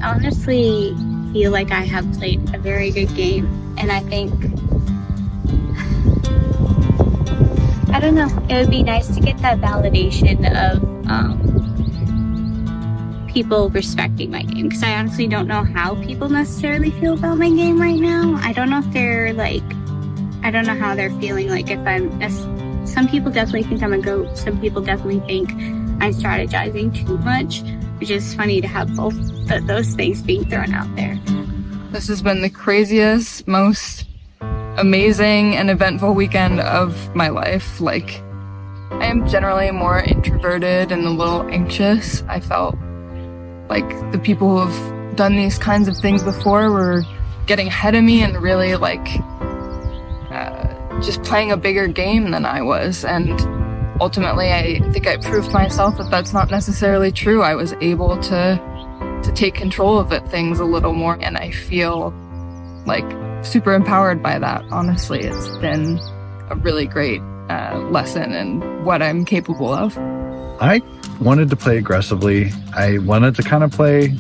honestly feel like I have played a very good game, and I think, I don't know, it would be nice to get that validation of people respecting my game, because I honestly don't know how people necessarily feel about my game right now. I don't know if they're like, I don't know how they're feeling, like if some people definitely think I'm a goat, some people definitely think I'm strategizing too much, which is funny to have both those things being thrown out there. This has been the craziest, most amazing and eventful weekend of my life. Like, I am generally more introverted and a little anxious. I felt like the people who have done these kinds of things before were getting ahead of me and really like just playing a bigger game than I was. And ultimately, I think I proved myself that that's not necessarily true. I was able to take control of things a little more, and I feel like super empowered by that. Honestly, it's been a really great lesson in what I'm capable of. I wanted to play aggressively. I wanted to kind of play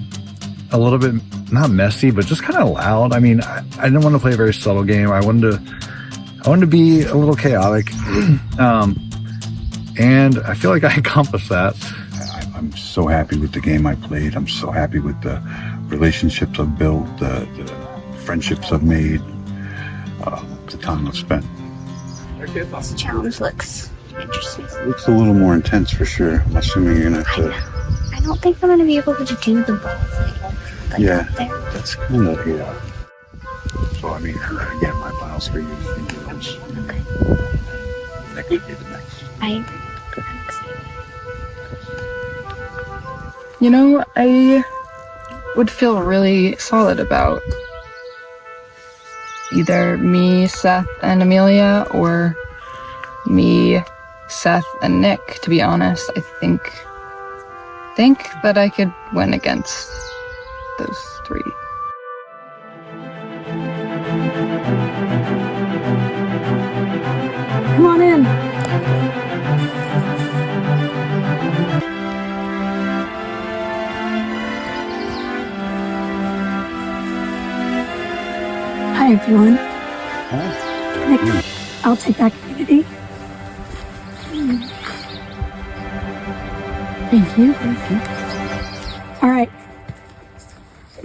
a little bit, not messy, but just kind of loud. I mean, I didn't want to play a very subtle game. I wanted to be a little chaotic. And I feel like I accomplished that. I'm so happy with the game I played. I'm so happy with the relationships I've built, the friendships I've made, the time I've spent. This challenge looks interesting. It looks a little more intense for sure. I'm assuming you're gonna have to... I don't think I'm gonna be able to do the balls like yeah, up there. that's kind of, yeah. So I mean, again, my finals for you is Okay. that could be the next. I'm excited. You know, I would feel really solid about either me, Seth, and Amelia, or me, Seth, and Nick, to be honest. I think that I could win against those three. Come on in. Hi, everyone. Nick, I'll take that community. Thank you. All right.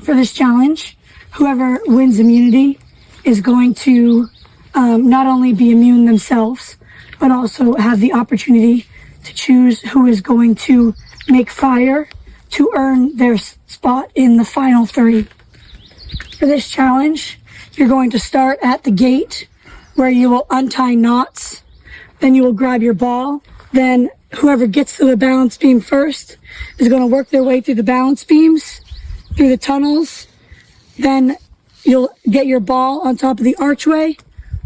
For this challenge, whoever wins immunity is going to not only be immune themselves, but also have the opportunity to choose who is going to make fire to earn their spot in the final three. For this challenge, you're going to start at the gate where you will untie knots. Then you will grab your ball. Then whoever gets to the balance beam first is going to work their way through the balance beams, through the tunnels. Then you'll get your ball on top of the archway.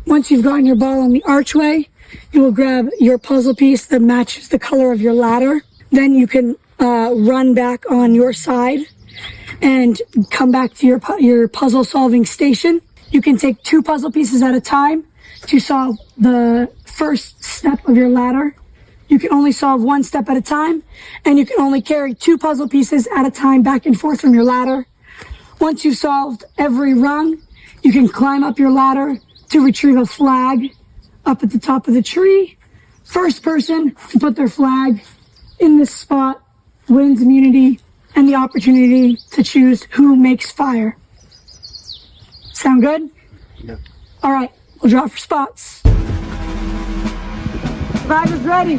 Once you've gotten your ball on the archway, you will grab your puzzle piece that matches the color of your ladder. Then you can run back on your side and come back to your puzzle solving station. You can take 2 puzzle pieces at a time to solve the first step of your ladder. You can only solve 1 step at a time, and you can only carry 2 puzzle pieces at a time back and forth from your ladder. Once you've solved every rung, you can climb up your ladder to retrieve a flag up at the top of the tree. First person to put their flag in this spot wins immunity and the opportunity to choose who makes fire. Sound good? Yeah. All right, we'll draw for spots. Flag is ready.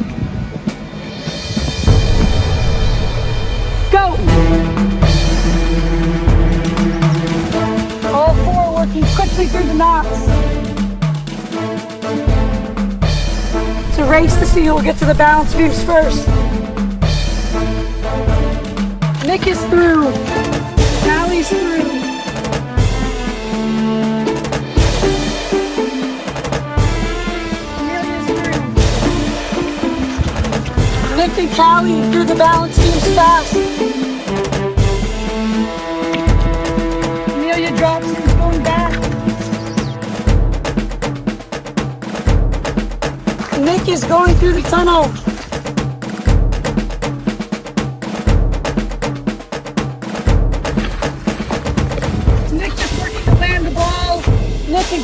Go! All 4 working quickly through the knots. It's a race to see who will get to the balance beams first. Nick is through. Allie's through. Amelia's through. Nick and Callie through the balance beams fast. Amelia drops and is going back. Nick is going through the tunnel.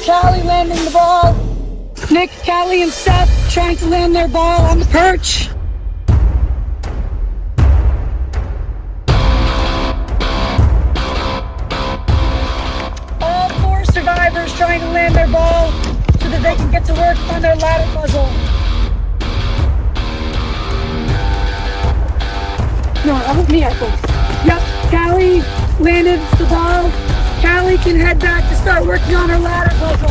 Callie landing the ball. Nick, Callie, and Seth trying to land their ball on the perch. All 4 survivors trying to land their ball so that they can get to work on their ladder puzzle. No, that was me, I think. Yep, Callie landed the ball. Callie can head back to start working on her ladder puzzle.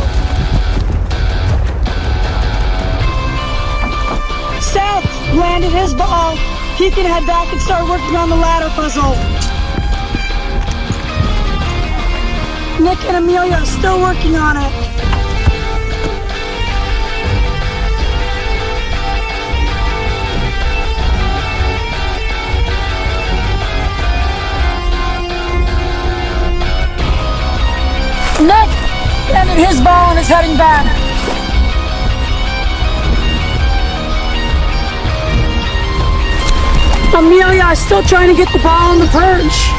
Seth landed his ball. He can head back and start working on the ladder puzzle. Nick and Amelia are still working on it. Nick landed his ball and is heading back. Amelia is still trying to get the ball on the perch.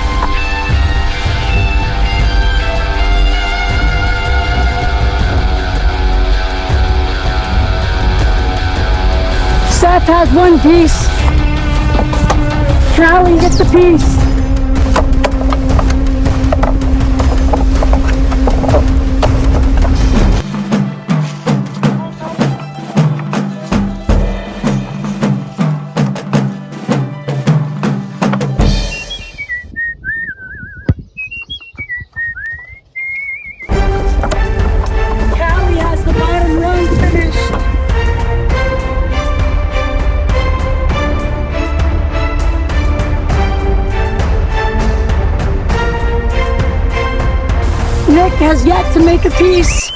Seth has one piece. Callie gets the piece. Nick has yet to make a piece,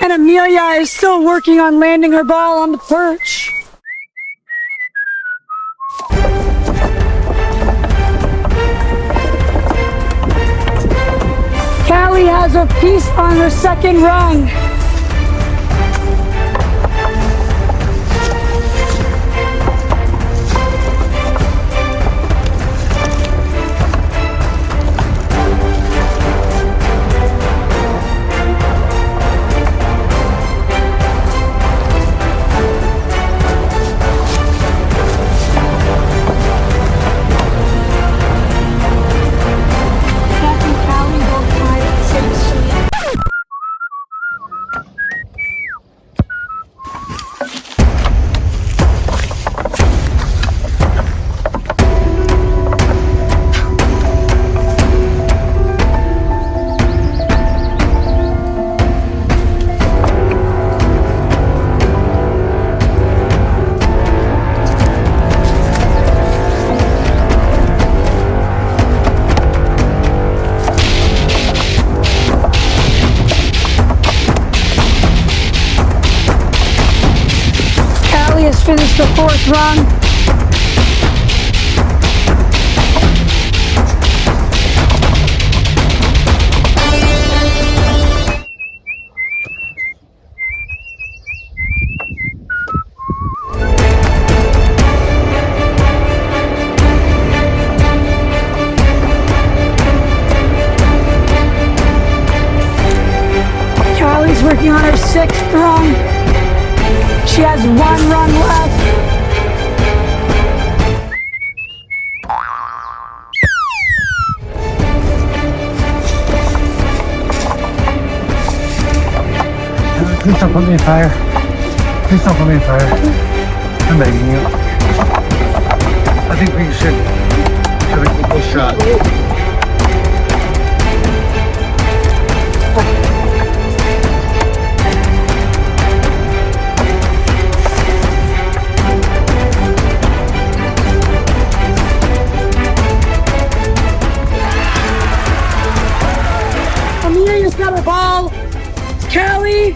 and Amelia is still working on landing her ball on the perch. Callie has a piece on her second rung. Has finished the 4th rung. Callie's working on her 6th rung. She has 1 run left. Please don't put me in fire. Please don't put me in fire. I'm begging you. I think we should have a equal shot. Amelia's got her ball. Callie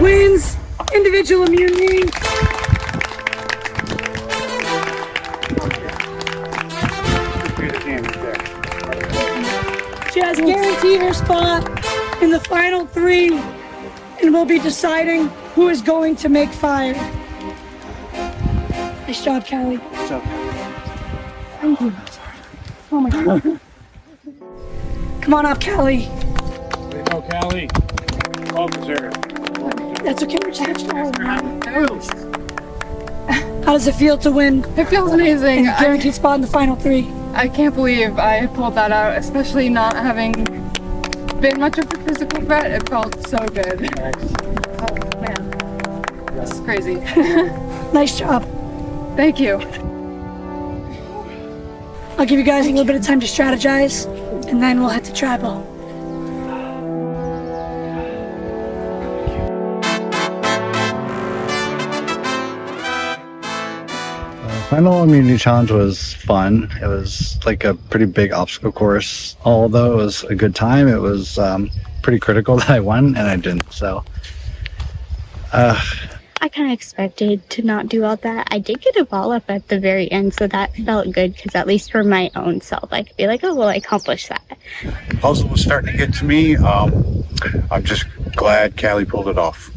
wins individual immunity. She has guaranteed her spot in the final 3 and will be deciding who is going to make fire. Nice job, Callie. Good job. Thank you. Oh my God. Come on up, Callie. Way to go, Callie. That's okay. We're just extra. How does it feel to win It feels amazing. and guaranteed spot in the final three? I can't believe I pulled that out, especially not having been much of a physical threat. It felt so good. Oh man, this is crazy. Nice job. Thank you. I'll give you guys a little bit of time to strategize, and then we'll head to tribal. Final immunity challenge was fun. It was like a pretty big obstacle course. Although it was a good time, it was pretty critical that I won, and I didn't. So, I kind of expected to not do all that. I did get a ball up at the very end, so that felt good because at least for my own self, I could be like, oh, well, I accomplished that. The puzzle was starting to get to me. I'm just glad Callie pulled it off.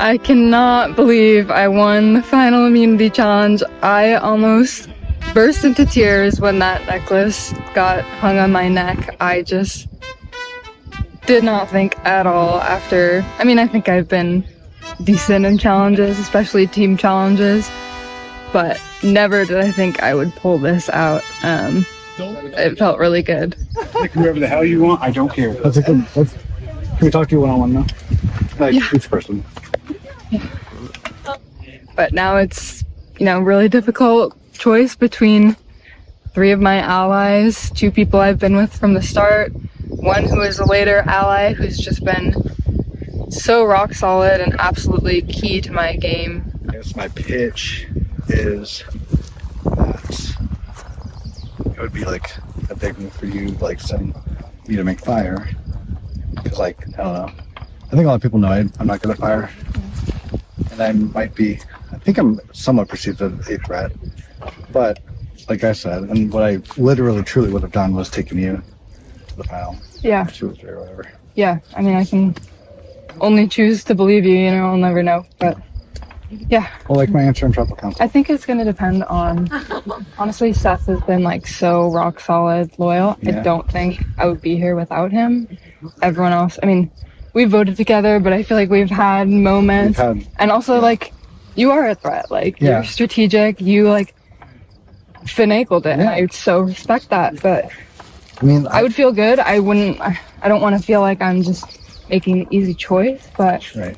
I cannot believe I won the final immunity challenge. I almost burst into tears when that necklace got hung on my neck. I just did not think at all after. I mean, I think I've been decent in challenges, especially team challenges, but never did I think I would pull this out. It felt really good. Pick whoever the hell you want. I don't care. can we talk to you one-on-one now? Like each person. But now it's, really difficult choice between 3 of my allies, 2 people I've been with from the start, 1 who is a later ally who's just been so rock solid and absolutely key to my game. I guess my pitch is that it would be like a big move for you, like setting me to make fire. Because, I don't know. I think a lot of people know I'm not good at fire. And I think I'm somewhat perceived as a threat. But, like I said, and what I literally, truly would have done was taken you to the final. Yeah. 2 or 3 or whatever. Yeah, I mean, I can only choose to believe you, I'll never know. But, yeah. Well, like my answer in tribal council. I think it's going to depend on, honestly, Seth has been so rock solid, loyal. Yeah. I don't think I would be here without him. Everyone else, we voted together, but I feel like we've had moments. And also, you are a threat. You're strategic. You, finagled it. Yeah. I so respect that. But I would feel good. I don't want to feel like I'm just making an easy choice. But Right.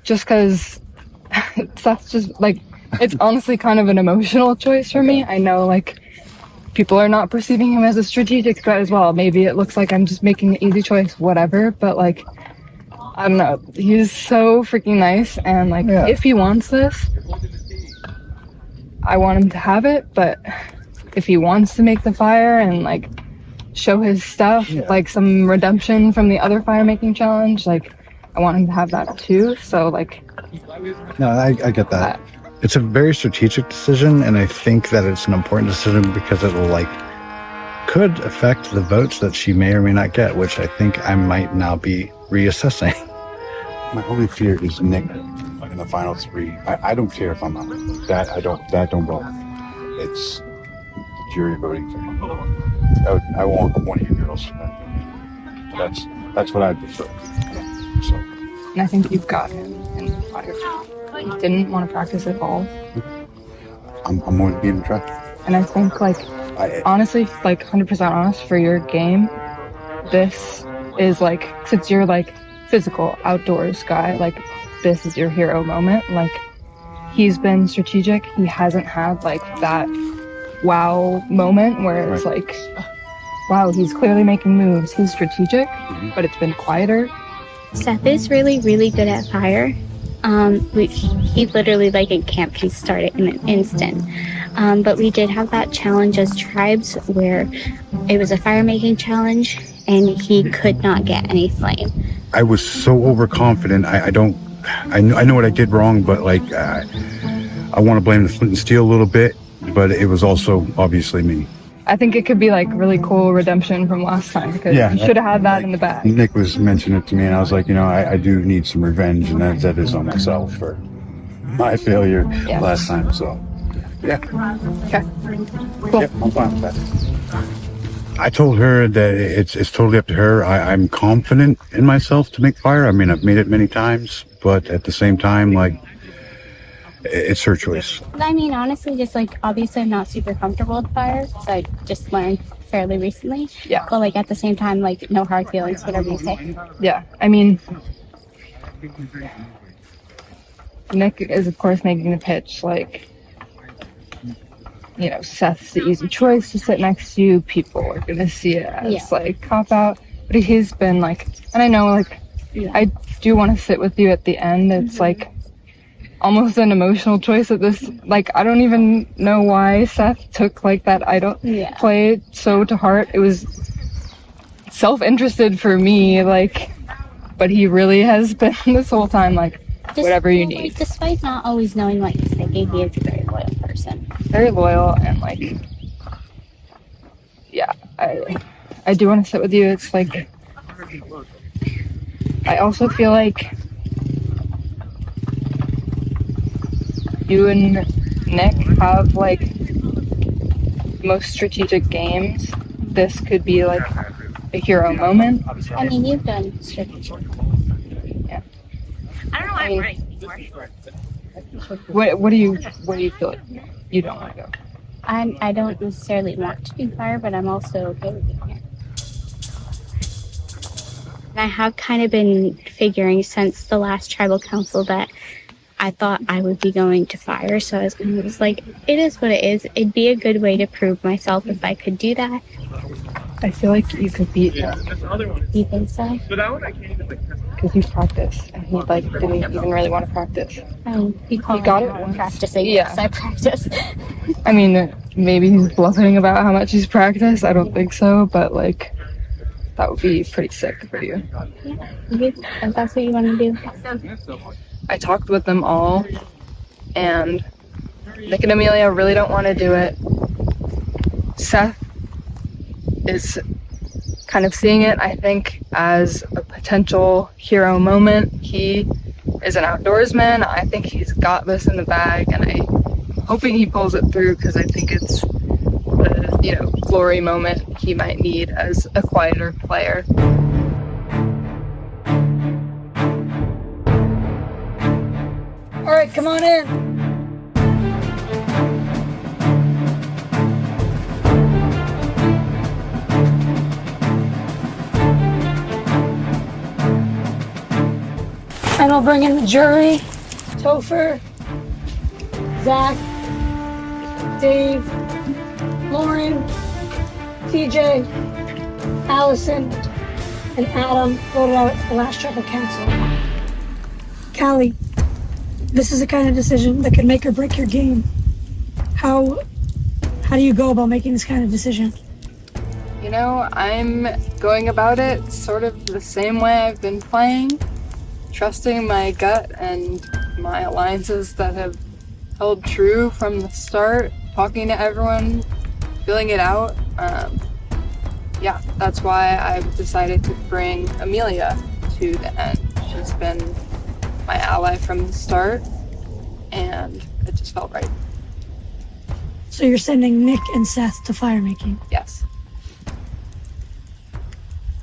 just because Seth's just, it's honestly kind of an emotional choice for me. I know, people are not perceiving him as a strategic threat as well. Maybe it looks like I'm just making an easy choice, whatever. But, I don't know. He's so freaking nice, and if he wants this, I want him to have it. But if he wants to make the fire and show his stuff, some redemption from the other fire making challenge, I want him to have that too. So No, I get that. It's a very strategic decision, and I think that it's an important decision because it will could affect the votes that she may or may not get, which I think I might now be reassessing. My only fear is Nick in the final 3. I don't care if I'm out. That don't bother me. It's the jury voting for me. I want one of you girls. That's what I prefer. So. and I think you've got him in the fire. He didn't want to practice at all. I'm going to give him a try. And I think honestly, 100% honest, for your game, this is since you're physical outdoors guy, this is your hero moment. He's been strategic. He hasn't had that wow moment where it's wow, he's clearly making moves. He's strategic, but it's been quieter. Seth is really, really good at fire. He literally, in camp, can start it in an instant. But we did have that challenge as tribes where it was a fire making challenge and he could not get any flame. I was so overconfident. I know what I did wrong, but I want to blame the flint and steel a little bit, but it was also obviously me. I think it could be really cool redemption from last time because you should have had that in the bag. Nick was mentioning it to me, and I was like, I do need some revenge, and that is on myself for my failure last time. So, yeah. Okay. Cool. Yep, I'm fine with that. I told her that it's totally up to her. I'm confident in myself to make fire. I mean, I've made it many times, but at the same time, like, it's her choice. I mean, honestly, just like obviously I'm not super comfortable with fire, so I just learned fairly recently. Yeah. But like at the same time, like no hard feelings, whatever you say. Yeah, I mean, Nick is of course making the pitch like, you know, Seth's the easy choice to sit next to you. People are gonna see it as like cop out, but he's been like, and I know like I do want to sit with you at the end. It's like almost an emotional choice at this. Like I don't even know why Seth took like that I don't play so to heart. It was self-interested for me, like, but he really has been this whole time like whatever you need. Despite not always knowing what he's thinking, he is a very loyal person. Very loyal and like, yeah, I do want to sit with you. It's like, I also feel like you and Nick have like most strategic games. This could be like a hero moment. I mean, you've done strategic. Yeah. I don't know why I'm right anymore. What do you feel like you don't want to go? I don't necessarily want to do fire, but I'm also okay with being here. And I have kind of been figuring since the last tribal council that I thought I would be going to fire, so I was kind of just like, it is what it is. It'd be a good way to prove myself if I could do that. I feel like you could beat him. You think so? Because you practice, and he like didn't even really want to practice. You got it once. Practicing. Yeah. Yes, I practice. I mean, maybe he's bluffing about how much he's practiced. I don't think so, but like, that would be pretty sick for you. If that's what you want to do. I talked with them all, and Nick and Amelia really don't want to do it. Seth is kind of seeing it, I think, as a potential hero moment. He is an outdoorsman. I think he's got this in the bag, and I'm hoping he pulls it through because I think it's the, you know, glory moment he might need as a quieter player. All right, come on in. And I'll bring in the jury. Topher, Zach, Dave, Lauren, TJ, Allison, and Adam voted out at the last tribal council. Callie, this is the kind of decision that could make or break your game. How do you go about making this kind of decision? You know, I'm going about it sort of the same way I've been playing, trusting my gut and my alliances that have held true from the start, talking to everyone, feeling it out. Yeah, that's why I've decided to bring Amelia to the end. She's been my ally from the start, and it just felt right. So you're sending Nick and Seth to fire making. Yes.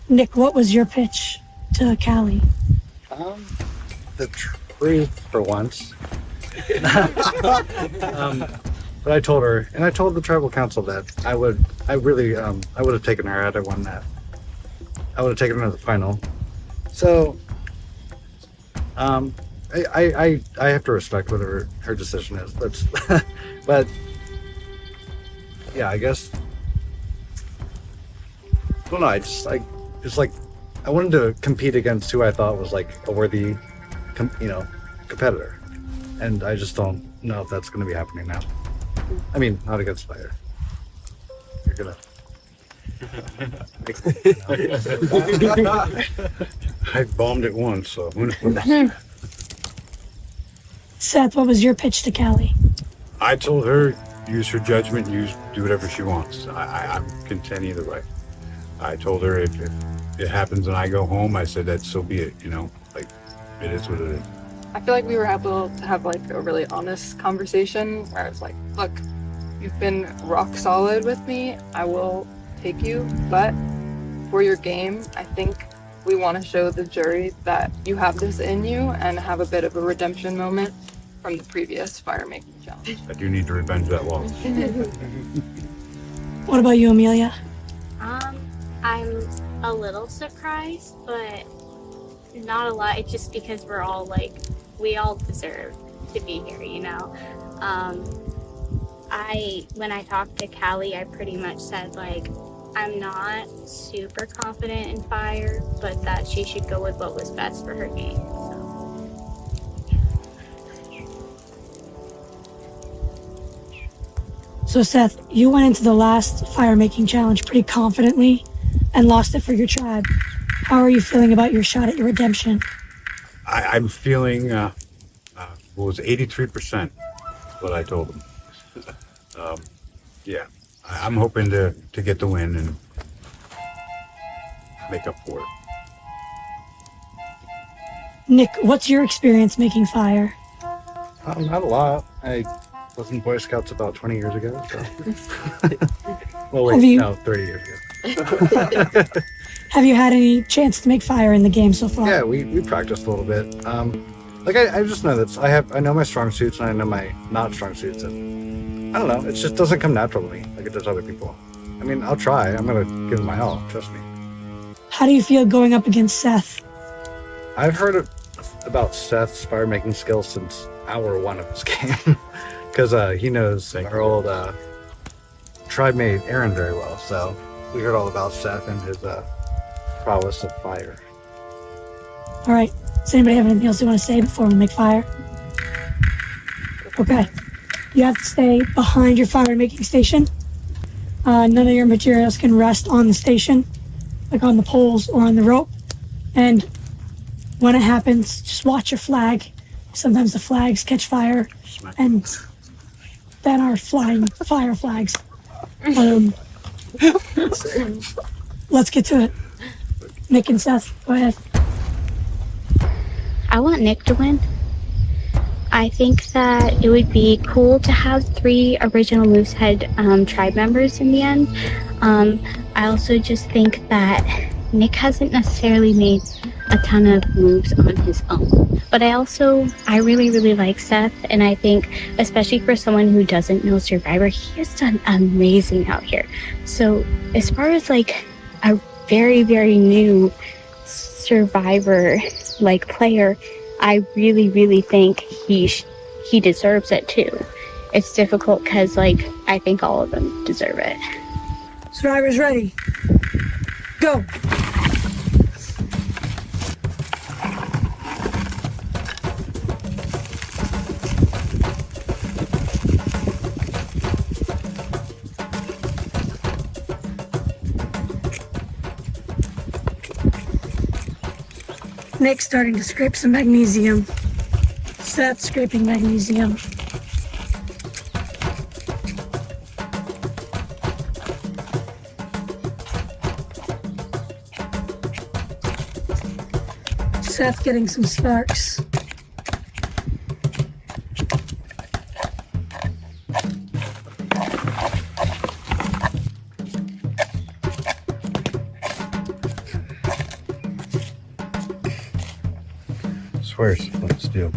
Nick, what was your pitch to Callie? The truth for once. But I told her, and I told the tribal council that I would have taken her had I won that. I would have taken her to the final. So, I have to respect whatever her decision is. But yeah, I guess. Well, no, I wanted to compete against who I thought was like a worthy, competitor, and I just don't know if that's going to be happening now. I mean, not against fire. You're gonna. I bombed it once, so. Seth, what was your pitch to Callie? I told her, use her judgment, do whatever she wants. I'm content either way. I told her if it happens and I go home, I said that so be it, like it is what it is. I feel like we were able to have like a really honest conversation where I was like, look, you've been rock solid with me. I will take you, but for your game, I think we want to show the jury that you have this in you and have a bit of a redemption moment from the previous fire making challenge. I do need to revenge that loss. What about you, Amelia? I'm a little surprised, but not a lot. It's just because we all deserve to be here, you know. When I talked to Callie, I pretty much said I'm not super confident in fire, but that she should go with what was best for her game. So Seth, you went into the last fire making challenge pretty confidently and lost it for your tribe. How are you feeling about your shot at your redemption? I'm feeling, what was 83%, what I told them. Yeah, I'm hoping to get the win and make up for it. Nick, what's your experience making fire? Not a lot. I was in Boy Scouts about 20 years ago. So. Well, Have wait, you- no, 30 years ago. Have you had any chance to make fire in the game so far? Yeah, we practiced a little bit. I just know that I know my strong suits and I know my not strong suits, and I don't know, it just doesn't come natural to me like it does other people. I mean, I'll try. I'm gonna give it my all. Trust me. How do you feel going up against Seth? I've heard about Seth's fire making skills since hour one of this game, because he knows our old tribe mate Aaron very well. So we heard all about Seth and his prowess of fire. All right. Does anybody have anything else they want to say before we make fire? Okay. You have to stay behind your fire making station. None of your materials can rest on the station, like on the poles or on the rope. And when it happens, just watch your flag. Sometimes the flags catch fire, and then are flying fire flags. Let's get to it. Nick and Seth, go ahead. I want Nick to win. I think that it would be cool to have 3 original Moosehead tribe members in the end. I also just think that Nick hasn't necessarily made a ton of moves on his own. But I really, really like Seth, and I think, especially for someone who doesn't know Survivor, he has done amazing out here. So as far as a very, very new Survivor player, I really, really think he deserves it too. It's difficult because I think all of them deserve it. Survivor's ready. Go. Nick's starting to scrape some magnesium. Seth scraping magnesium. Seth getting some sparks. Swear split steel.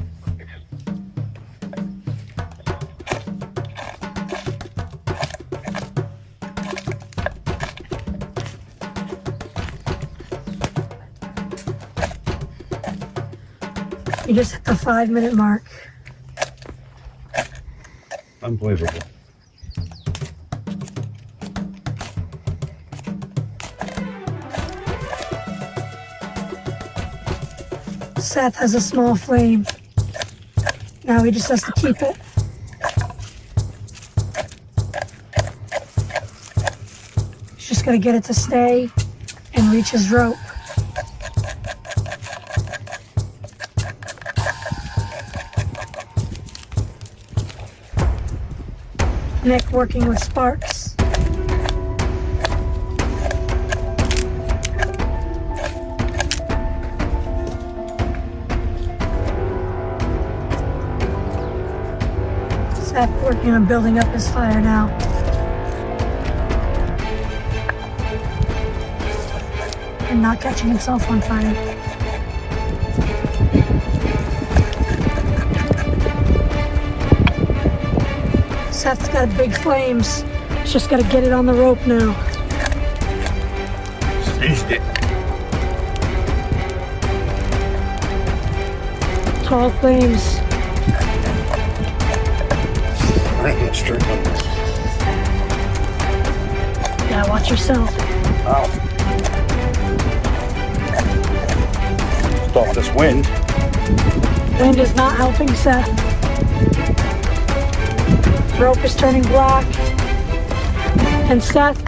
You just hit the 5-minute mark. Unbelievable. Seth has a small flame. Now he just has to keep it. He's just gonna get it to stay and reach his rope. Nick working with sparks. Seth working on building up his fire now. and not catching himself on fire. Seth's got big flames. He's just got to get it on the rope now. Finished it. Tall flames. Straight on this. Yeah, watch yourself. Wow. Stop this wind. Wind is not helping Seth. Rope is turning black. And Seth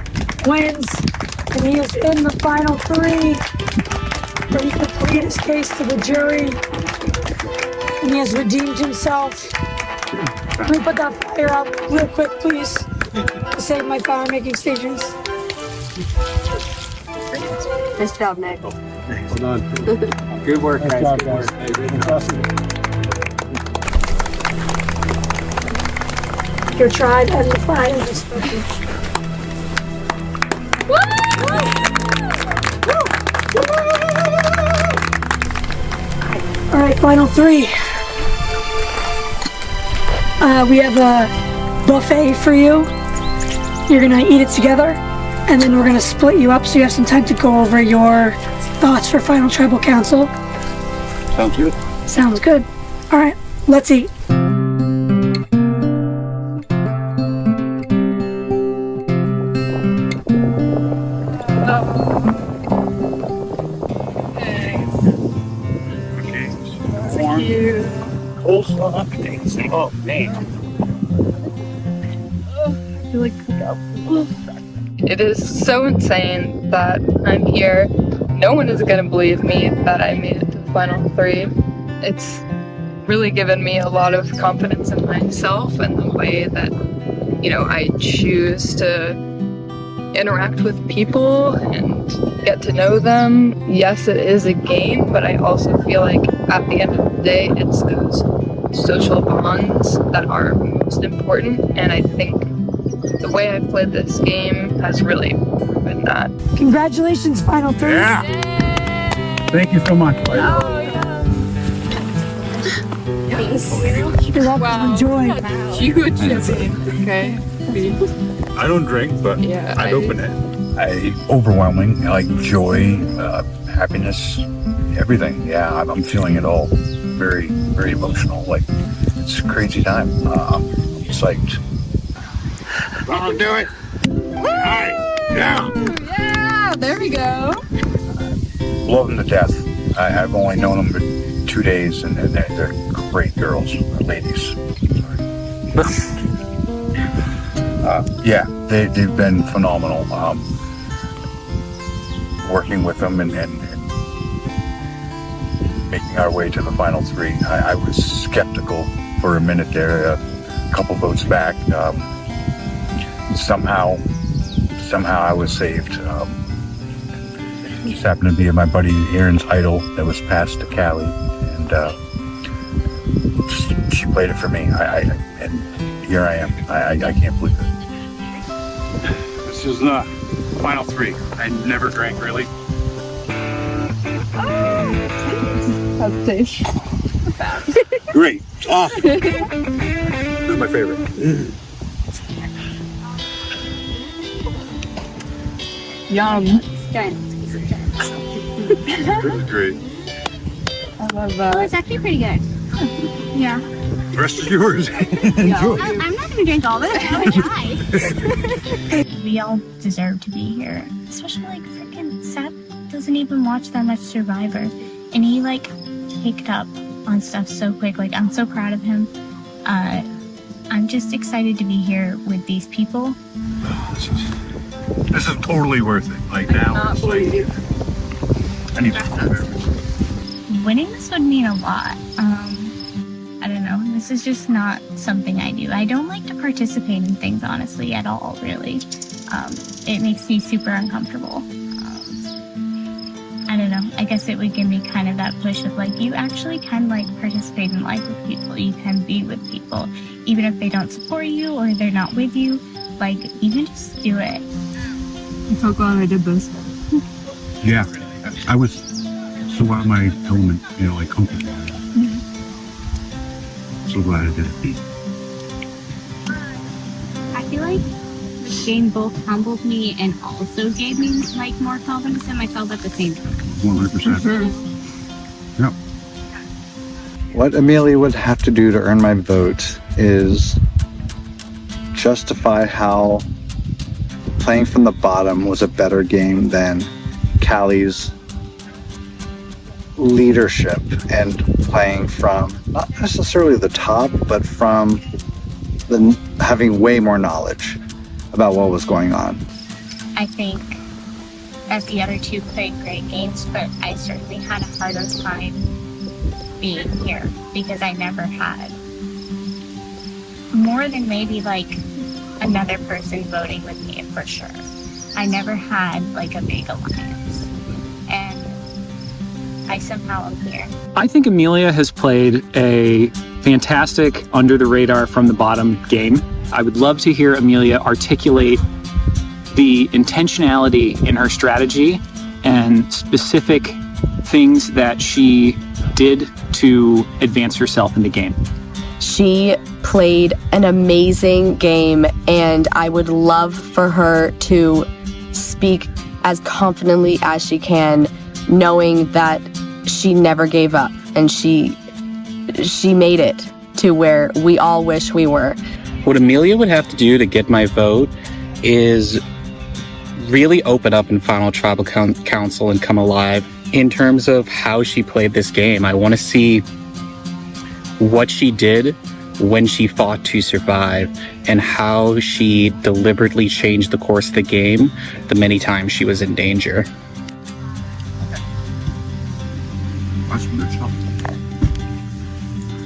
wins. And he is in the final 3. Where he can plead his case to the jury. And he has redeemed himself. Can we put that fire out real quick, please? To save my fire making stations. Nice job, Nick. Well done. Good work, guys. Good work. Your tried and the fire is spoken. All right, final 3. We have a buffet for you. You're gonna eat it together, and then we're gonna split you up so you have some time to go over your thoughts for final tribal council. Sounds good. Sounds good. All right, let's eat. Coleslaw. Oh, man. It is so insane that I'm here. No one is going to believe me that I made it to the final 3. It's really given me a lot of confidence in myself and the way that, I choose to interact with people and get to know them. Yes, it is a game, but I also feel like at the end of the day, it's those social bonds that are most important. And I think the way I've played this game has really proven that. Congratulations, final 3. Yeah. Thank you so much. You're welcome. Enjoy. Huge okay. I don't drink, but Yeah, I'd open it. Overwhelming, like joy, happiness, everything. Yeah, I'm feeling it all. Very, very emotional. Like, it's a crazy time. I'm psyched. I'll do it. All right. Yeah. Yeah, there we go. Love them to death. I've only known them for 2 days, and they're great girls, or ladies. Yeah, they've been phenomenal. Working with them and making our way to the final 3. I was skeptical for a minute there, a couple votes back. Somehow I was saved. Just happened to be my buddy Aaron's idol that was passed to Callie, and she played it for me. And here I am. I can't believe it. This is the final 3. I never drank really. Great. It's awesome. This is my favorite. Yum. This is great. I love that. Oh, it's actually pretty good. Yeah. The rest is yours. Enjoy. I'm not gonna drink all of it. I would die. We all deserve to be here. Especially like freaking Seth doesn't even watch that much Survivor. And he picked up on stuff so quick. I'm so proud of him. I'm just excited to be here with these people. This is totally worth it. Now it's I need to go there. Winning this would mean a lot. I don't know. This is just not something I do. I don't like to participate in things, honestly, at all, really. It makes me super uncomfortable. I don't know. I guess it would give me kind of that push of you actually can participate in life with people. You can be with people, even if they don't support you or they're not with you. You can just do it. I'm so glad I did this. Yeah. I was so out of my element, like comfortable. So glad I did it. I feel like the game both humbled me and also gave me like more confidence in myself at the same time. 100%. Yep. What Amelia would have to do to earn my vote is justify how playing from the bottom was a better game than Callie's leadership and playing from not necessarily the top, but from having way more knowledge about what was going on. I think that the other two played great games, but I certainly had a harder time being here because I never had more than maybe like another person voting with me for sure. I never had like a big alliance, and I somehow am here. I think Amelia has played a fantastic under the radar from the bottom game. I would love to hear Amelia articulate the intentionality in her strategy and specific things that she did to advance herself in the game. She played an amazing game, and I would love for her to speak as confidently as she can, knowing that she never gave up and she made it to where we all wish we were. What Amelia would have to do to get my vote is really open up in Final Tribal Council and come alive in terms of how she played this game. I want to see what she did when she fought to survive and how she deliberately changed the course of the game the many times she was in danger.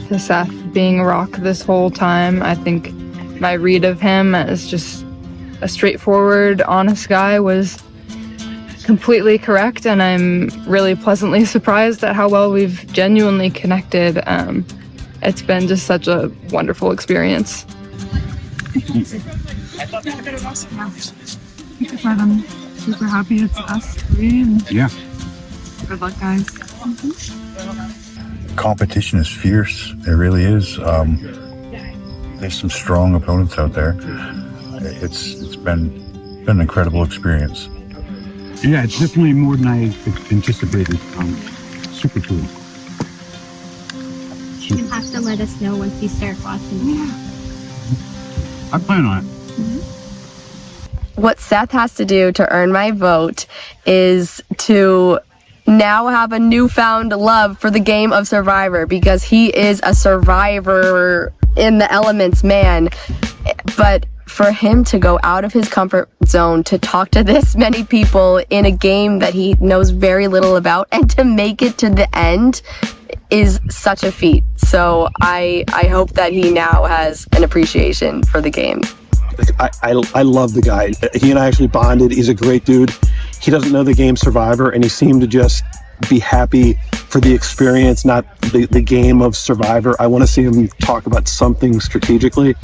To Seth being a rock this whole time, I think my read of him as just a straightforward, honest guy was completely correct, and I'm really pleasantly surprised at how well we've genuinely connected. It's been just such a wonderful experience. Because I'm super happy it's us three, and Yeah. good luck, guys. Competition is fierce. It really is. There's some strong opponents out there. It's been an incredible experience. Yeah, it's definitely more than I anticipated. Super cool. You have to let us know once you start watching. I plan on it. What Seth has to do to earn my vote is to now have a newfound love for the game of Survivor, because he is a survivor in the elements man. But for him to go out of his comfort zone to talk to this many people in a game that he knows very little about and to make it to the end is such a feat. So I hope that he now has an appreciation for the game. I love the guy. He and I actually bonded. He's a great dude. He doesn't know the game Survivor, and he seemed to just be happy for the experience, not the game of Survivor. I want to see him talk about something strategically.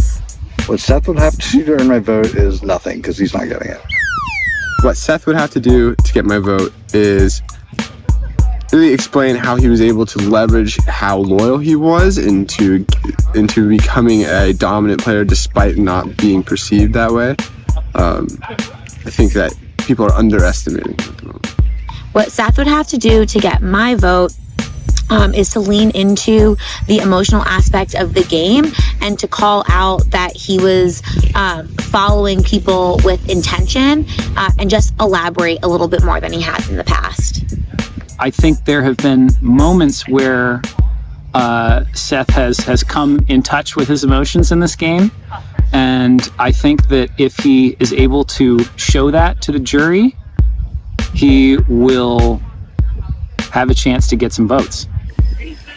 What Seth would have to do to earn my vote is nothing, because he's not getting it. What Seth would have to do to get my vote is really explain how he was able to leverage how loyal he was into becoming a dominant player despite not being perceived that way. I think that people are underestimating him at the moment. What Seth would have to do to get my vote is to lean into the emotional aspect of the game and to call out that he was following people with intention and just elaborate a little bit more than he has in the past. I think there have been moments where Seth has come in touch with his emotions in this game. And I think that if he is able to show that to the jury, he will have a chance to get some votes.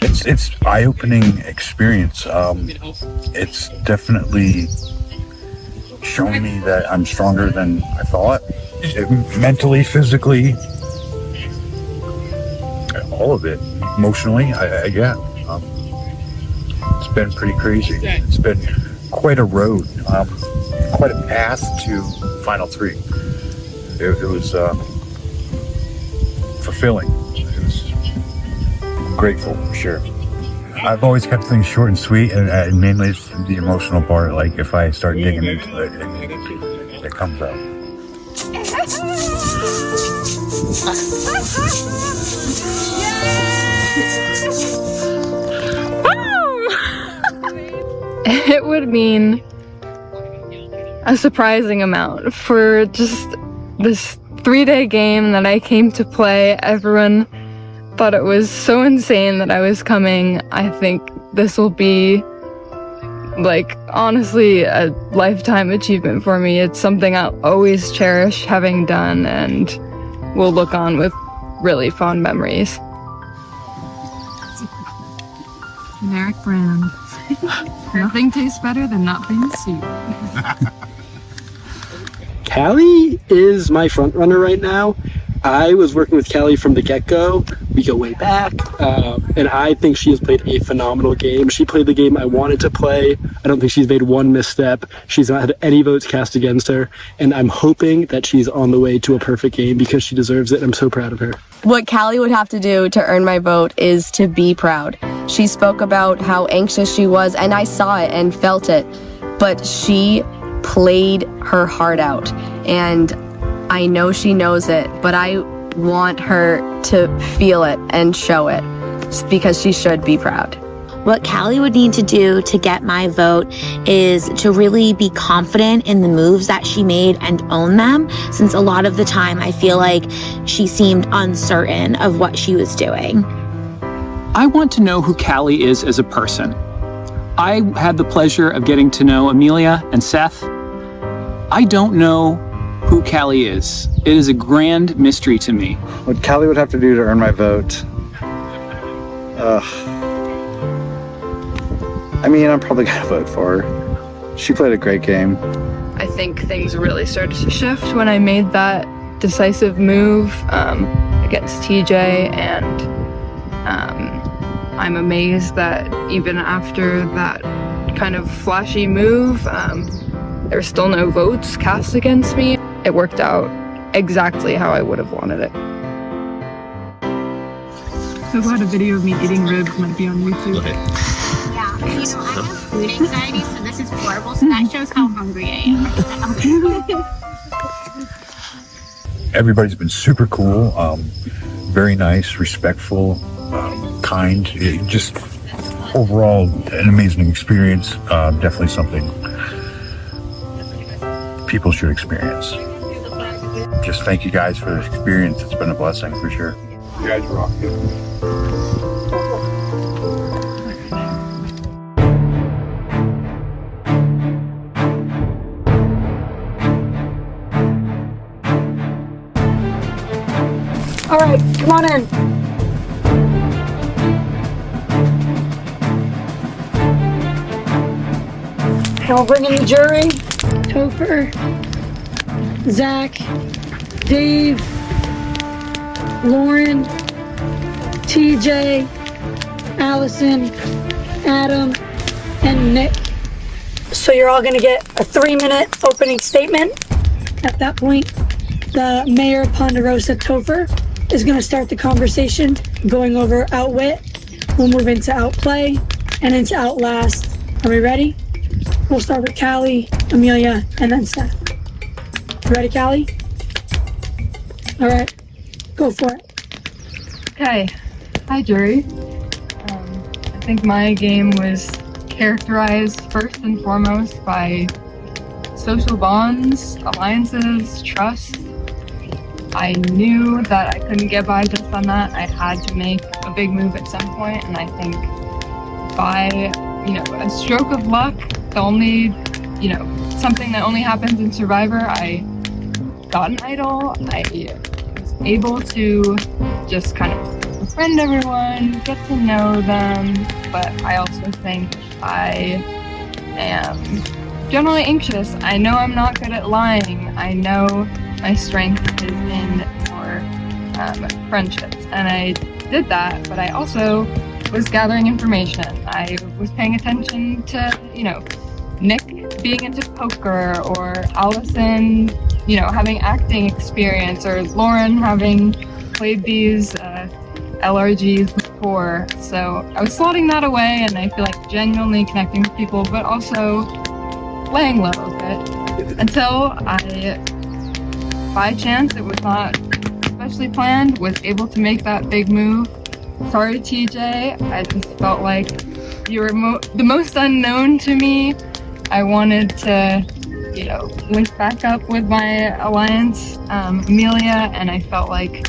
It's eye-opening experience. It's definitely shown me that I'm stronger than I thought. Mentally, physically, all of it. Emotionally, yeah. It's been pretty crazy. It's been quite a road, quite a path to Final Three. It was fulfilling. It was grateful for sure. I've always kept things short and sweet, and mainly it's the emotional part. Like if I start digging into it, it comes out. It would mean a surprising amount for just this 3-day game that I came to play. Everyone thought it was so insane that I was coming. I think this will be, like, honestly a lifetime achievement for me. It's something I'll always cherish having done and will look on with really fond memories. Generic brand. Nothing tastes better than not being sweet. Callie is my front runner right now. I was working with Callie from the get-go. We go way back, and I think she has played a phenomenal game. She played the game I wanted to play. I don't think she's made one misstep. She's not had any votes cast against her, and I'm hoping that she's on the way to a perfect game because she deserves it. I'm so proud of her. What Callie would have to do to earn my vote is to be proud. She spoke about how anxious she was, and I saw it and felt it, but she played her heart out, and I know she knows it, but I want her to feel it and show it because she should be proud. What Callie would need to do to get my vote is to really be confident in the moves that she made and own them, since a lot of the time I feel like she seemed uncertain of what she was doing. I want to know who Callie is as a person. I had the pleasure of getting to know Amelia and Seth. I don't know who Callie is. It is a grand mystery to me. What Callie would have to do to earn my vote? I mean, I'm probably gonna vote for her. She played a great game. I think things really started to shift when I made that decisive move against TJ, and I'm amazed that even after that kind of flashy move, there's still no votes cast against me. It worked out exactly how I would have wanted it. So glad a video of me eating ribs might be on YouTube. Yeah, I have food anxiety, so this is horrible. So that shows how hungry I am. Everybody's been super cool, very nice, respectful, kind. Just overall an amazing experience. Definitely something people should experience. Just thank you guys for this experience. It's been a blessing for sure. You guys rock. All right, come on in. And we'll bring in the jury. Topher, Zach, Dave, Lauren, TJ, Allison, Adam, and Nick. So you're all gonna get a 3-minute opening statement. At that point, the mayor Ponderosa Topher is gonna start the conversation going over outwit. We'll move into outplay and into outlast. Are we ready? We'll start with Callie, Amelia, and then Seth. You ready, Callie? All right, go for it. Okay, hi jury. I think my game was characterized first and foremost by social bonds, alliances, trust. I knew that I couldn't get by just on that. I had to make a big move at some point, and I think by, a stroke of luck, something that only happens in Survivor, I got an idol. I was able to just kind of befriend everyone, get to know them, but I also think I am generally anxious. I know I'm not good at lying. I know my strength is in more friendships, and I did that, but I also was gathering information. I was paying attention to, Nick being into poker, or Allison, having acting experience, or Lauren having played these LRGs before, so I was slotting that away, and I feel like genuinely connecting with people, but also playing a little bit until I, by chance, it was not especially planned, was able to make that big move. Sorry, TJ. I just felt like you were the most unknown to me. I wanted to, link back up with my alliance, Amelia, and I felt like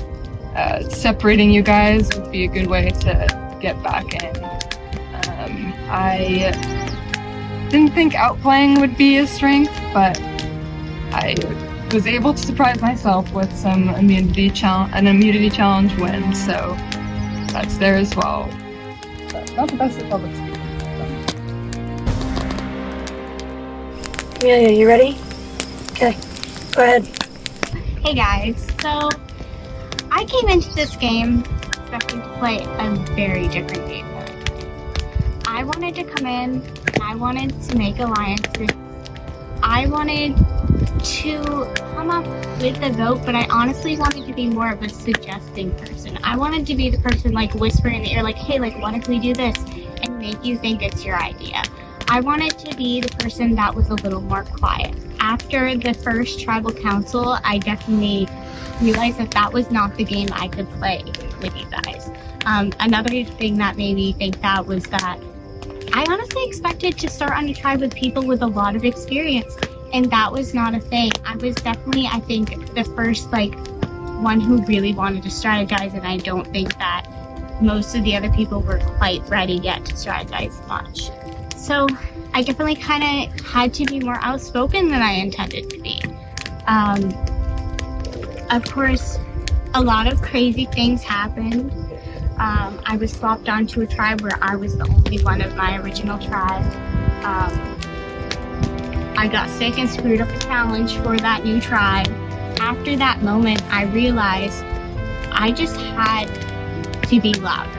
separating you guys would be a good way to get back in. I didn't think outplaying would be a strength, but I was able to surprise myself with an immunity challenge win, so that's there as well. But not the best at public speaking. Amelia, you ready? Okay, go ahead. Hey guys, so I came into this game expecting to play a very different game. I wanted to come in, I wanted to make alliances, I wanted to come up with the vote, but I honestly wanted to be more of a suggesting person. I wanted to be the person like whispering in the ear, like, hey, like, what if we do this? And make you think it's your idea. I wanted to be the person that was a little more quiet. After the first tribal council, I definitely realized that was not the game I could play with you guys. Another thing that made me think that was that I honestly expected to start on a tribe with people with a lot of experience, and that was not a thing. I was definitely, I think, the first one who really wanted to strategize, and I don't think that most of the other people were quite ready yet to strategize much. So I definitely kind of had to be more outspoken than I intended to be. Of course, a lot of crazy things happened. I was swapped onto a tribe where I was the only one of my original tribe. I got sick and screwed up a challenge for that new tribe. After that moment, I realized I just had to be louder.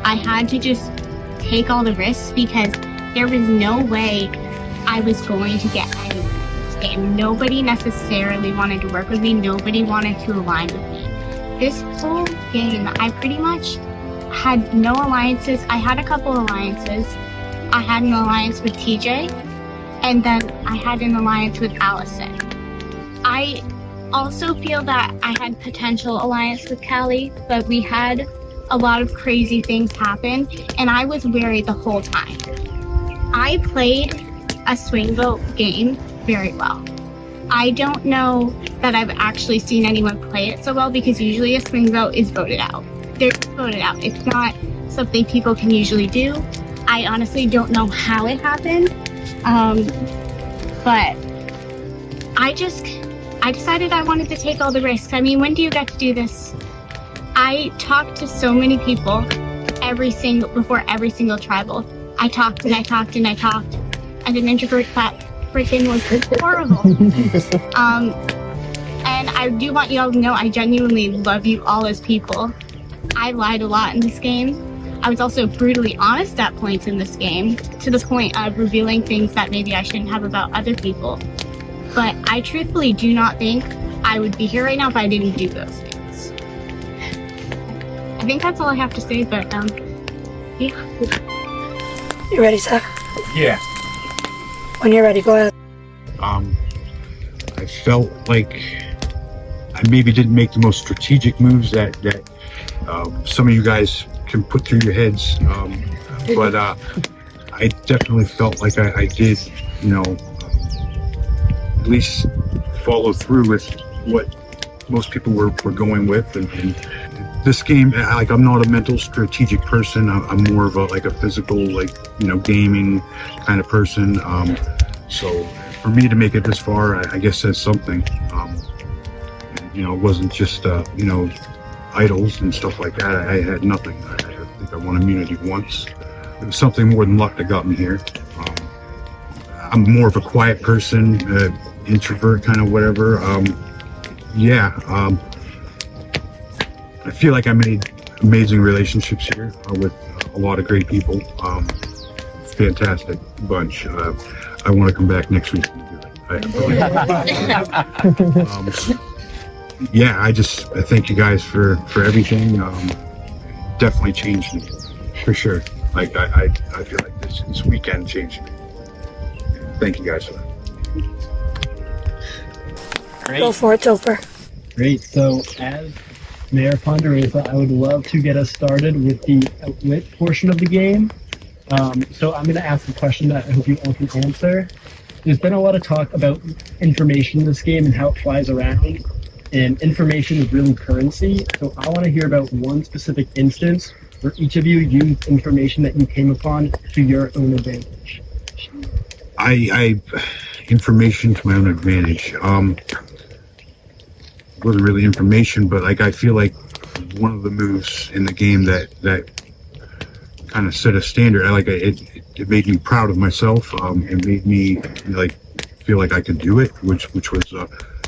I had to just take all the risks because there was no way I was going to get anywhere in this game. Nobody necessarily wanted to work with me. Nobody wanted to align with me. This whole game, I pretty much had no alliances. I had a couple alliances. I had an alliance with TJ, and then I had an alliance with Allison. I also feel that I had potential alliance with Callie, but we had a lot of crazy things happen, and I was wary the whole time. I played a swing vote game very well. I don't know that I've actually seen anyone play it so well, because usually a swing vote is voted out. They're voted out. It's not something people can usually do. I honestly don't know how it happened, but I decided I wanted to take all the risks. I mean, when do you get to do this? I talked to so many people before every single tribal. I talked and I talked and I talked. As an introvert, that freaking was horrible. And I do want you all to know I genuinely love you all as people. I lied a lot in this game. I was also brutally honest at points in this game, to the point of revealing things that maybe I shouldn't have about other people. But I truthfully do not think I would be here right now if I didn't do those things. I think that's all I have to say, but yeah. You ready, Seth? Yeah. When you're ready, go ahead. I felt like I maybe didn't make the most strategic moves that some of you guys can put through your heads, but I definitely felt like I did, at least follow through with what most people were going with, and this game, I'm not a mental strategic person. I'm more of a physical, gaming kind of person. So for me to make it this far, I guess that's something. It wasn't just idols and stuff like that. I had nothing. I think I won immunity once. It was something more than luck that got me here. I'm more of a quiet person, introvert, kind of whatever. I feel like I made amazing relationships here with a lot of great people. Fantastic bunch. I want to come back next week and do it. yeah, I thank you guys for everything. Definitely changed me, for sure. Like I feel like this weekend changed me. Thank you guys for that. Go for it, Topher. Great. So as Mayor Ponderosa, I would love to get us started with the outwit portion of the game. So I'm going to ask a question that I hope you all can answer. There's been a lot of talk about information in this game and how it flies around. And information is really currency. So I want to hear about one specific instance where each of you used information that you came upon to your own advantage. I information to my own advantage. Wasn't really information, but like I feel like one of the moves in the game that kind of set a standard. It made me proud of myself. It made me like feel like I could do it, which was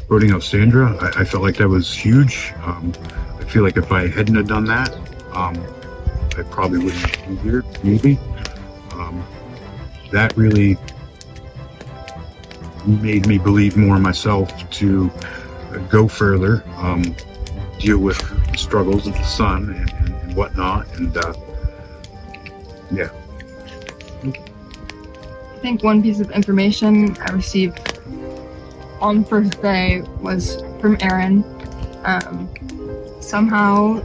voting out Sandra. I felt like that was huge. I feel like if I hadn't have done that, I probably wouldn't be here. Maybe that really made me believe more in myself to go further, deal with the struggles of the son and whatnot, and yeah. I think one piece of information I received on the first day was from Aaron. Somehow,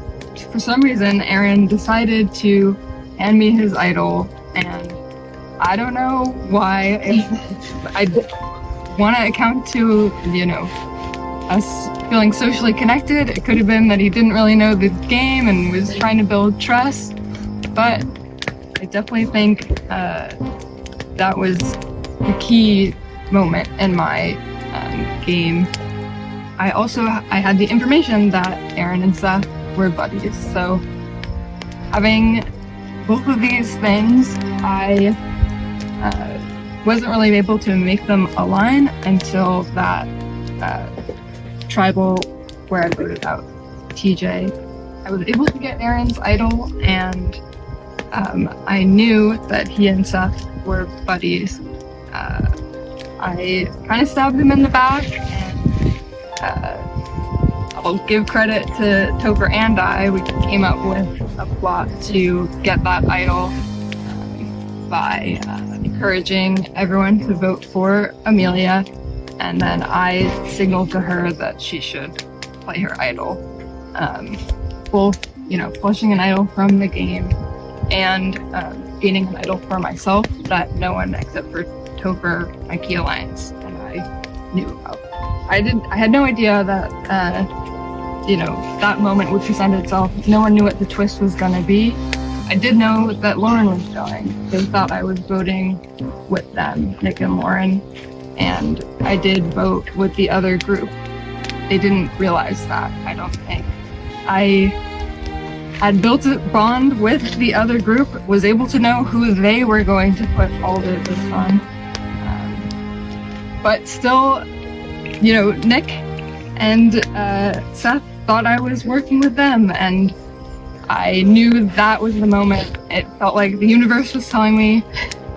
for some reason, Aaron decided to hand me his idol, and I don't know why. I want to account to, us feeling socially connected. It could have been that he didn't really know the game and was trying to build trust, but I definitely think that was the key moment in my game. I had the information that Aaron and Seth were buddies, so having both of these things, I wasn't really able to make them align until that tribal where I voted out TJ. I was able to get Aaron's idol, and I knew that he and Seth were buddies. I kind of stabbed him in the back, and I'll give credit to Topher and I. We came up with a plot to get that idol by encouraging everyone to vote for Amelia, and then I signaled to her that she should play her idol. Both, flushing an idol from the game and gaining an idol for myself that no one except for Topher, my key alliance, and I knew about. I had no idea that that moment would present itself. No one knew what the twist was gonna be. I did know that Lauren was going. They thought I was voting with them, Nick and Lauren, and I did vote with the other group. They didn't realize that, I don't think. I had built a bond with the other group, was able to know who they were going to put all their votes on. But still, Nick and Seth thought I was working with them, and I knew that was the moment. It felt like the universe was telling me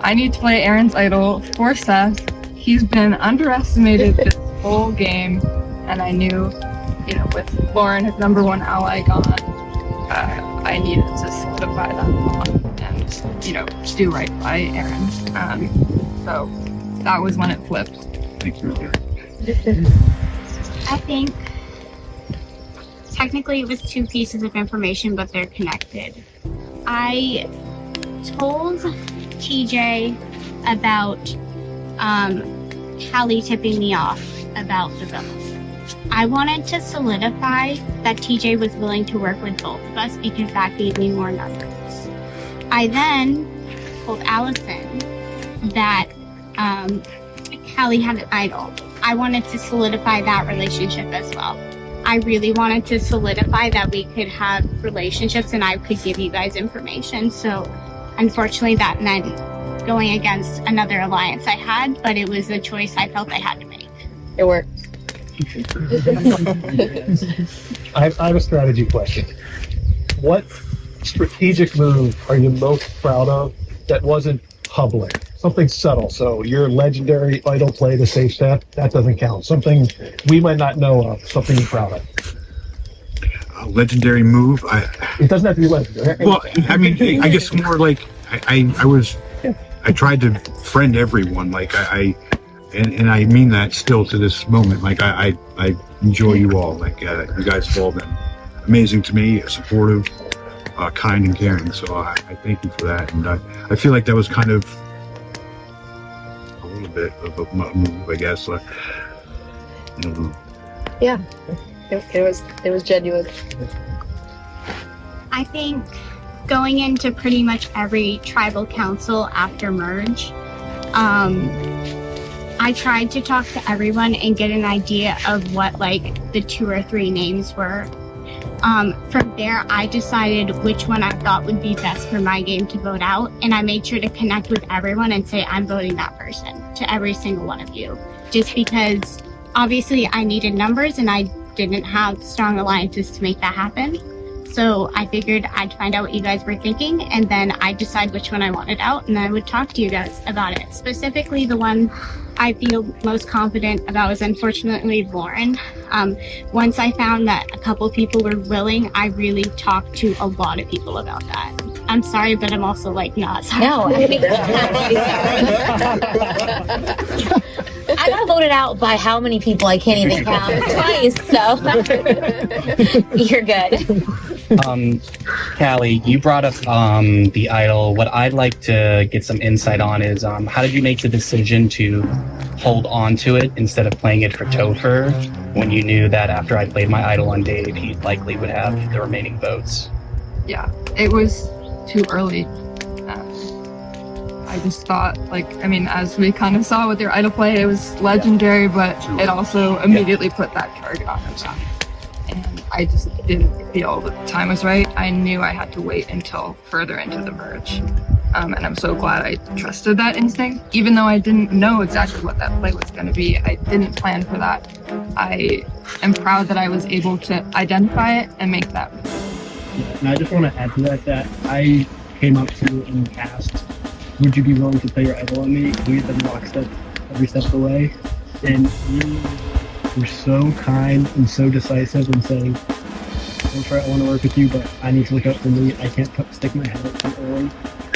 I need to play Aaron's idol for Seth. He's been underestimated this whole game, and I knew, with Lauren, his number one ally, gone, I needed to solidify that bond and, do right by Aaron. So that was when it flipped. Thank you. I think technically it was two pieces of information, but they're connected. I told TJ about Callie tipping me off about the vote. I wanted to solidify that TJ was willing to work with both of us because that gave me more numbers. I then told Allison that Callie had an idol. I wanted to solidify that relationship as well. I really wanted to solidify that we could have relationships and I could give you guys information. So unfortunately that meant going against another alliance I had, but it was a choice I felt I had to make. It worked. I have a strategy question. What strategic move are you most proud of that wasn't public? Something subtle. So your legendary idol play to save Steph, that doesn't count. Something we might not know of, something you're proud of. a legendary move. It doesn't have to be legendary. Well, I mean, I guess more like I tried to friend everyone. Like and I mean that still to this moment. Like I enjoy you all. Like you guys have all been amazing to me, supportive, kind and caring. So I thank you for that. And I feel like that was kind of a little bit of a move, I guess. Yeah, it was genuine. I think going into pretty much every tribal council after merge, I tried to talk to everyone and get an idea of what like the 2 or 3 names were. From there, I decided which one I thought would be best for my game to vote out, and I made sure to connect with everyone and say I'm voting that person to every single one of you, just because obviously I needed numbers and I didn't have strong alliances to make that happen. So I figured I'd find out what you guys were thinking, and then I'd decide which one I wanted out, and I would talk to you guys about it. Specifically, the one I feel most confident about is unfortunately Lauren. Once I found that a couple people were willing, I really talked to a lot of people about that. I'm sorry, but I'm also like not sorry. No, I think I got voted out by how many people I can't even count twice, so you're good. Callie, you brought up the idol. What I'd like to get some insight on is how did you make the decision to hold on to it instead of playing it for Topher when you knew that after I played my idol on Dave, he likely would have the remaining votes? Yeah, it was too early. I just thought, like, I mean, as we kind of saw with your idol play, it was legendary, but it also immediately put that target on himself. And I just didn't feel the time was right. I knew I had to wait until further into the merge. And I'm so glad I trusted that instinct. Even though I didn't know exactly what that play was going to be, I didn't plan for that. I am proud that I was able to identify it and make that move. Yeah, and I just want to add to that I came up to you and asked, would you be willing to play your idol on me? We had been lockstep every step of the way. And you were so kind and so decisive in saying, I'm sure I want to work with you, but I need to look out for me. I can't stick my head out too early.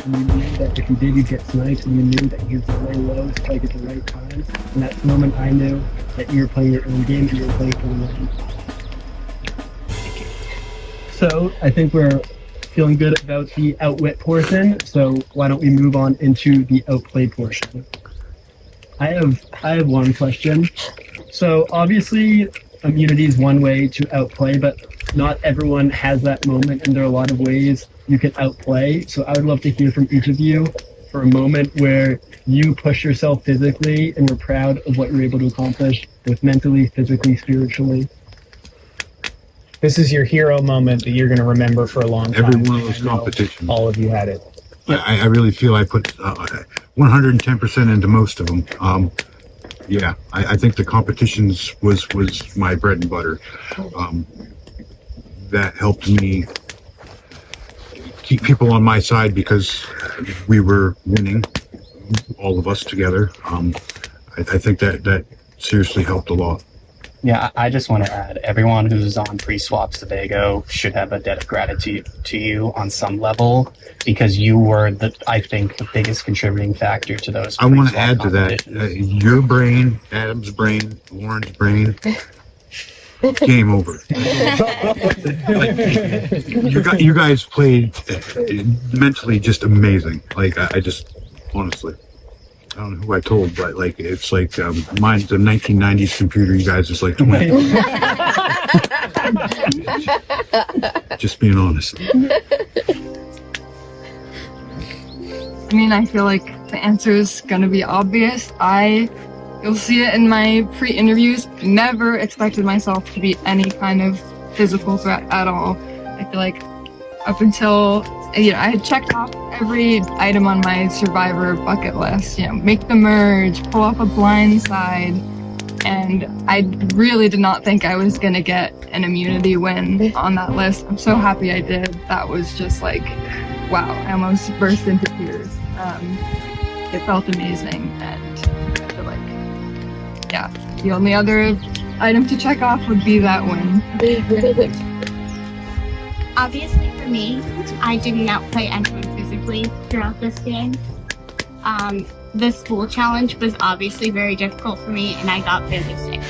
And you knew that if you did, you'd get sniped, and you knew that you had to lay low, strike at the right time. And that's the moment I knew that you were playing your own game and you were playing for the win. So I think we're feeling good about the outwit portion. So why don't we move on into the outplay portion? I have one question. So obviously immunity is one way to outplay, but not everyone has that moment, and there are a lot of ways you can outplay. So I would love to hear from each of you for a moment where you push yourself physically and were proud of what you're able to accomplish, both mentally, physically, spiritually. This is your hero moment that you're going to remember for a long time. Every one of those competitions. All of you had it. I really feel I put 110% into most of them. Yeah, I think the competitions was my bread and butter. That helped me keep people on my side because we were winning, all of us together. I think that seriously helped a lot. Yeah, I just want to add, everyone who's on pre-swap Sebago should have a debt of gratitude to you on some level, because you were, I think, the biggest contributing factor to those. I want to add to that, your brain, Adam's brain, Lauren's brain, game over. Like, you guys played mentally just amazing. Like, I just, honestly. I don't know who I told, but like it's like mine's a 1990s computer. You guys is like 20. Just being honest. I mean, I feel like the answer is gonna be obvious. You'll see it in my pre-interviews. Never expected myself to be any kind of physical threat at all. I feel like up until, I had checked off every item on my survivor bucket list. Make the merge, pull off a blind side, and I really did not think I was gonna get an immunity win on that list. I'm so happy I did. That was just like, wow, I almost burst into tears. It felt amazing, and I feel like, the only other item to check off would be that win. Obviously for me, I didn't outplay anyone physically throughout this game. The school challenge was obviously very difficult for me, and I got very sick.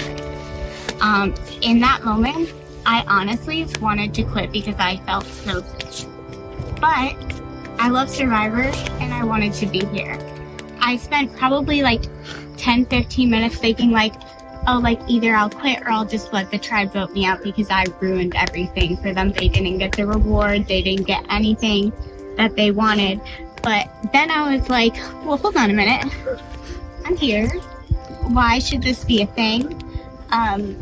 In that moment, I honestly wanted to quit because I felt so sick. But I love Survivor, and I wanted to be here. I spent probably like 10-15 minutes thinking like, oh, like either I'll quit or I'll just let the tribe vote me out because I ruined everything for them. They didn't get the reward. They didn't get anything that they wanted. But then I was like, well, hold on a minute. I'm here. Why should this be a thing?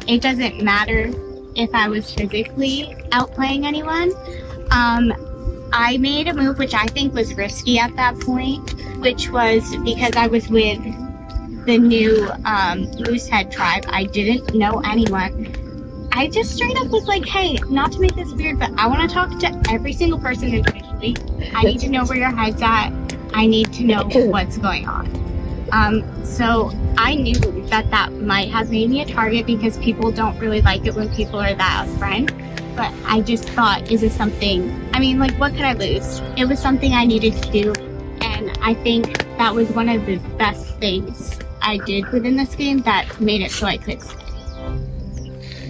It doesn't matter if I was physically outplaying anyone. I made a move which I think was risky at that point, which was because I was with the new Moosehead tribe. I didn't know anyone. I just straight up was like, hey, not to make this weird, but I want to talk to every single person individually. I need to know where your head's at. I need to know what's going on. So I knew that might have made me a target because people don't really like it when people are that upfront. But I just thought, is this something, I mean, like, what could I lose? It was something I needed to do. And I think that was one of the best things I did within this game that made it so I could stay.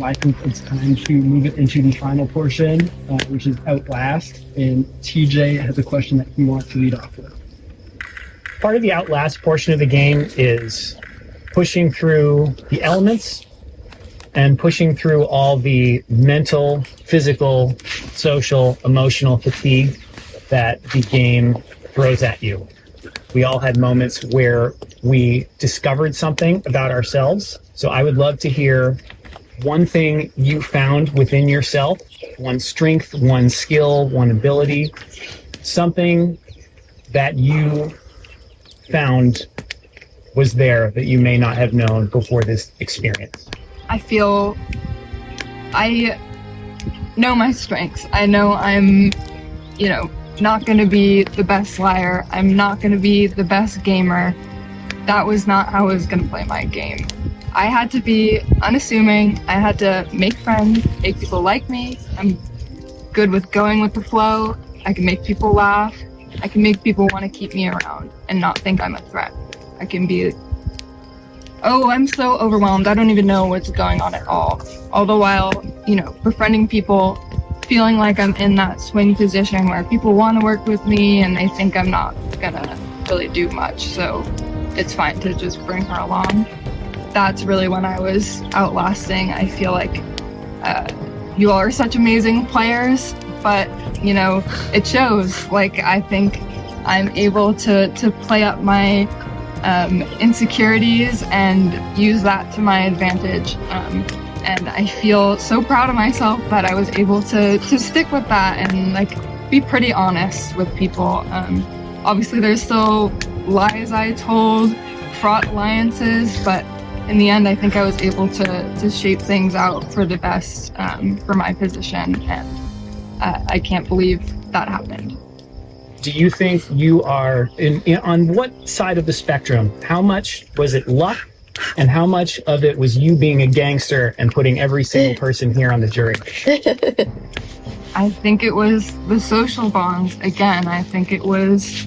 I think it's time to move it into the final portion, which is Outlast. And TJ has a question that he wants to lead off with. Part of the Outlast portion of the game is pushing through the elements and pushing through all the mental, physical, social, emotional fatigue that the game throws at you. We all had moments where we discovered something about ourselves. So I would love to hear one thing you found within yourself, one strength, one skill, one ability, something that you found was there that you may not have known before this experience. I feel I know my strengths. I know I'm, not going to be the best liar. I'm not going to be the best gamer. That was not how I was going to play my game. I had to be unassuming. I had to make friends, make people like me. I'm good with going with the flow. I can make people laugh. I can make people want to keep me around and not think I'm a threat. I can be, oh, I'm so overwhelmed. I don't even know what's going on at all. All the while, befriending people, feeling like I'm in that swing position where people want to work with me and they think I'm not gonna really do much. So it's fine to just bring her along. That's really when I was outlasting. I feel like you all are such amazing players, but it shows. Like, I think I'm able to play up my insecurities and use that to my advantage. And I feel so proud of myself that I was able to stick with that and be pretty honest with people. Obviously there's still lies I told, fraught alliances, but in the end I think I was able to shape things out for the best for my position, and I can't believe that happened. Do you think you are on what side of the spectrum? How much was it luck, and how much of it was you being a gangster and putting every single person here on the jury? I think it was the social bonds. Again, I think it was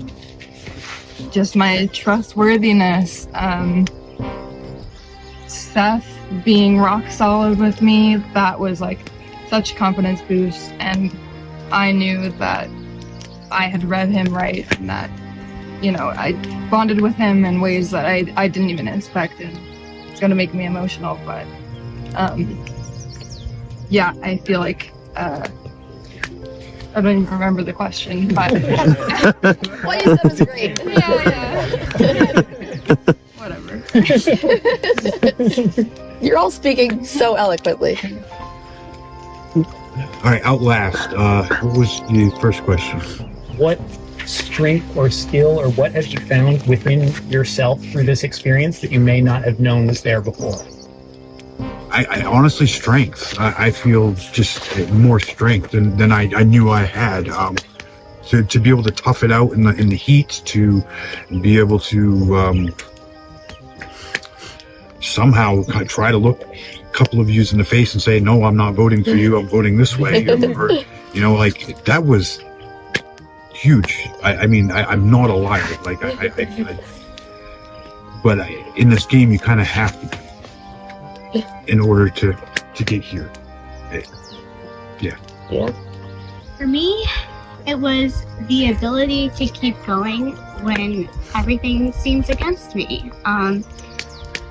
just my trustworthiness. Seth being rock solid with me, that was such a confidence boost, and I knew that I had read him right and that I bonded with him in ways that I didn't even expect, and it's going to make me emotional, but yeah, I feel like I don't even remember the question, but What you said was great. Yeah. Whatever. You're all speaking so eloquently. All right, Outlast. What was the first question? What strength or skill or what have you found within yourself through this experience that you may not have known was there before? I honestly, strength. I feel just more strength than I knew I had. To be able to tough it out in the heat, to be able to somehow try to look couple of views in the face and say, no, I'm not voting for you, I'm voting this way. Or, you know, like, that was huge. I'm not a liar. Like, but in this game, you kind of have to be in order to get here. Yeah. For me, it was the ability to keep going when everything seems against me.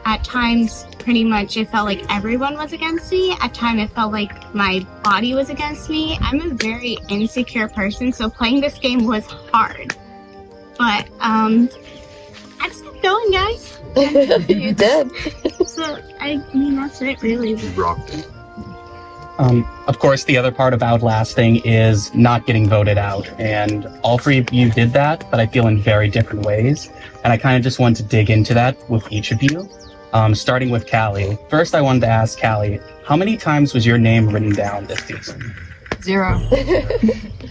At times, pretty much, it felt like everyone was against me. At times, it felt like my body was against me. I'm a very insecure person, so playing this game was hard. But I just kept going, guys. You did. So, I mean, that's it, really. You rocked it. Of course, the other part of outlasting is not getting voted out. And all three of you did that, but I feel in very different ways. And I kind of just wanted to dig into that with each of you. Starting with Callie. First, I wanted to ask Callie, how many times was your name written down this season? 0.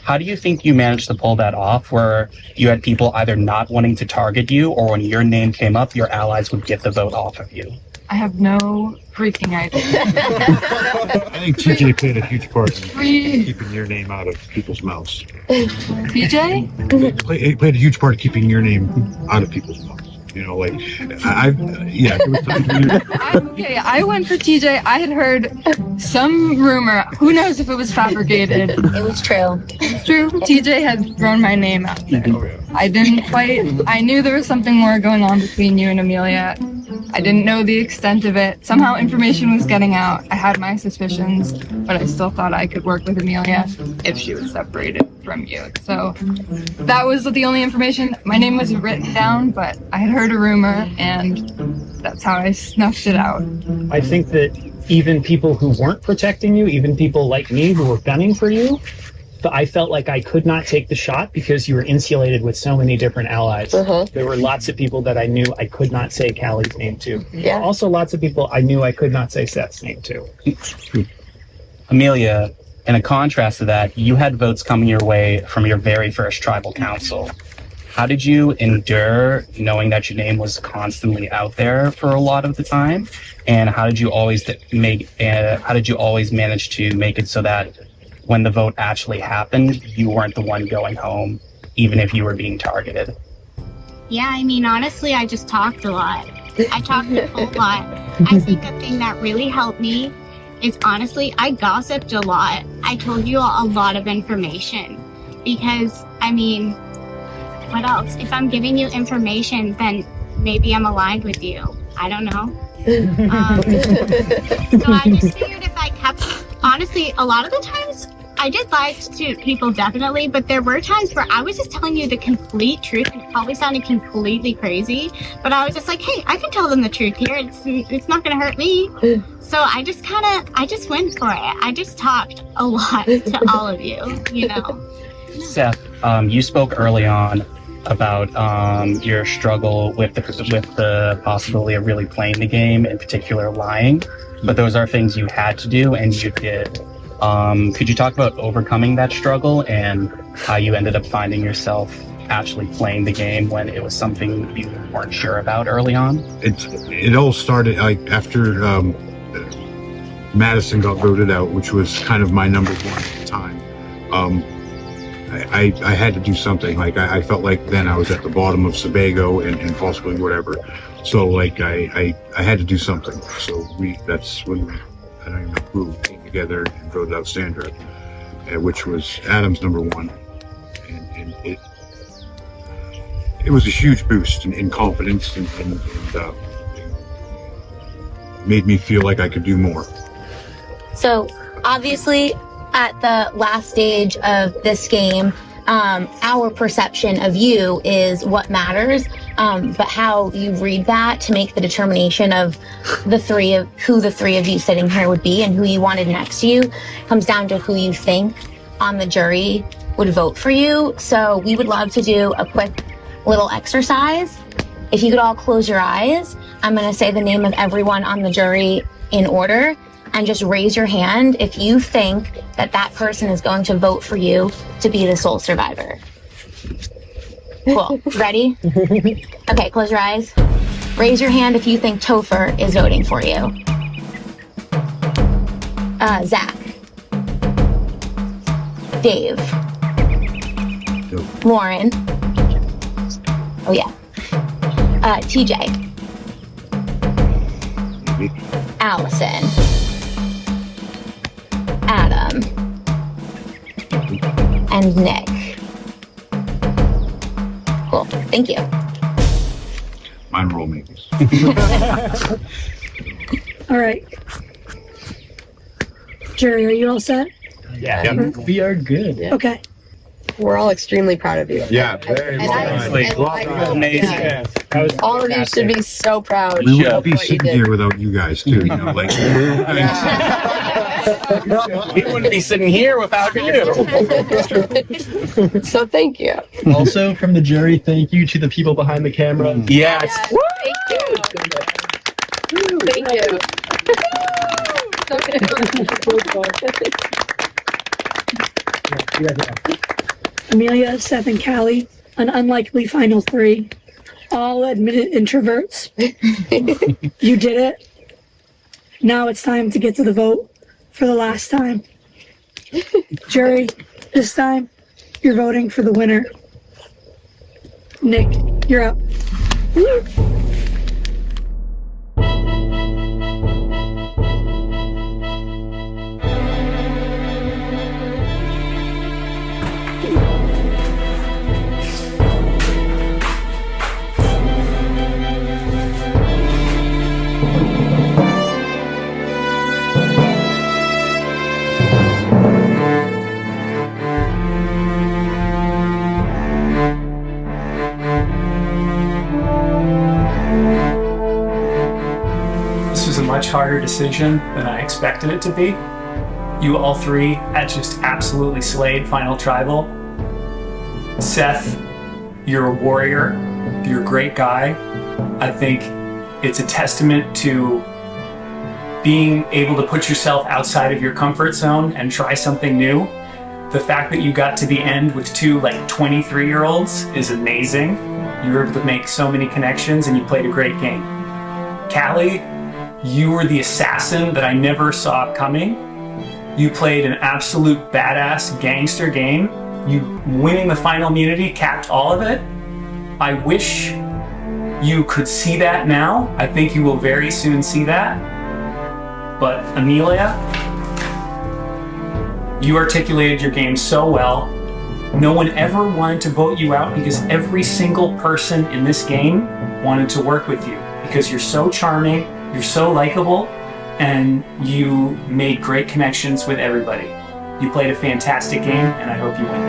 How do you think you managed to pull that off, where you had people either not wanting to target you, or when your name came up, your allies would get the vote off of you? I have no freaking idea. I think TJ played a huge part in keeping your name out of people's mouths. TJ? He played a huge part of keeping your name out of people's mouths. You know, like, it was time Okay, I went for TJ. I had heard some rumor. Who knows if it was fabricated? It was true. It's true. TJ had thrown my name out there. Oh, yeah. I didn't quite. I knew there was something more going on between you and Amelia. I didn't know the extent of it. Somehow information was getting out. I had my suspicions, but I still thought I could work with Amelia if she was separated from you. So that was the only information. My name was written down, but I had heard a rumor, and that's how I snuffed it out. I think that even people who weren't protecting you, even people like me who were gunning for you, I felt like I could not take the shot because you were insulated with so many different allies. There were lots of people that I knew I could not say Callie's name to. Yeah. Also, lots of people I knew I could not say Seth's name to. Amelia, in a contrast to that, you had votes coming your way from your very first tribal council. How did you endure knowing that your name was constantly out there for a lot of the time? And how did you always manage to make it so that when the vote actually happened, you weren't the one going home, even if you were being targeted? Yeah, I mean, honestly, I just talked a lot. I talked a whole lot. I think a thing that really helped me is, honestly, I gossiped a lot. I told you a lot of information because, I mean, what else? If I'm giving you information, then maybe I'm aligned with you. I don't know. So I just figured if I kept, honestly, a lot of the times I did lie to people, definitely, but there were times where I was just telling you the complete truth, and it probably sounded completely crazy, but I was just like, hey, I can tell them the truth here. It's not going to hurt me. So I just went for it. I just talked a lot to all of you, you know. Seth, you spoke early on about your struggle with the possibility of really playing the game, in particular lying, but those are things you had to do and you did. Could you talk about overcoming that struggle and how you ended up finding yourself actually playing the game when it was something you weren't sure about early on? It all started like after Madison got voted out, which was kind of my number one at the time. I had to do something. Like I felt like then I was at the bottom of Sebago and possibly whatever. So like I had to do something. So that's when I don't even know who came together and voted out Sandra, which was Adam's number one, and it was a huge boost in confidence and made me feel like I could do more. So obviously at the last stage of this game, our perception of you is what matters, but how you read that to make the determination of who the three of you sitting here would be and who you wanted next to you comes down to who you think on the jury would vote for you. So we would love to do a quick little exercise. If you could all close your eyes, I'm going to say the name of everyone on the jury in order, and just raise your hand if you think that person is going to vote for you to be the sole survivor. Cool. Ready? Okay, close your eyes. Raise your hand if you think Topher is voting for you. Zach, Dave, Lauren, oh yeah, TJ, Allison, Adam, and Nick. Cool, thank you. Mine roll makers. All right. Jerry, are you all set? Yeah, we are good. Okay. We're all extremely proud of you. Yeah, very Amazing. All of you should be so proud We wouldn't of be what you sitting did. here without you guys too, you know, like. We wouldn't be sitting here without you. So thank you. Also, from the jury, thank you to the people behind the camera. Yes. Thank you. Amelia, Seth, and Callie, an unlikely final three. All admitted introverts. You did it. Now it's time to get to the vote for the last time. Jury, this time you're voting for the winner. Nick, you're up. This was a much harder decision than I expected it to be. You all three had just absolutely slayed Final Tribal. Seth, you're a warrior. You're a great guy. I think it's a testament to being able to put yourself outside of your comfort zone and try something new. The fact that you got to the end with two 23-year-olds is amazing. You were able to make so many connections and you played a great game. Callie, you were the assassin that I never saw coming. You played an absolute badass gangster game. You winning the final immunity capped all of it. I wish you could see that now. I think you will very soon see that. But Amelia, you articulated your game so well. No one ever wanted to vote you out because every single person in this game wanted to work with you because you're so charming, you're so likable, and you made great connections with everybody. You played a fantastic game, and I hope you win.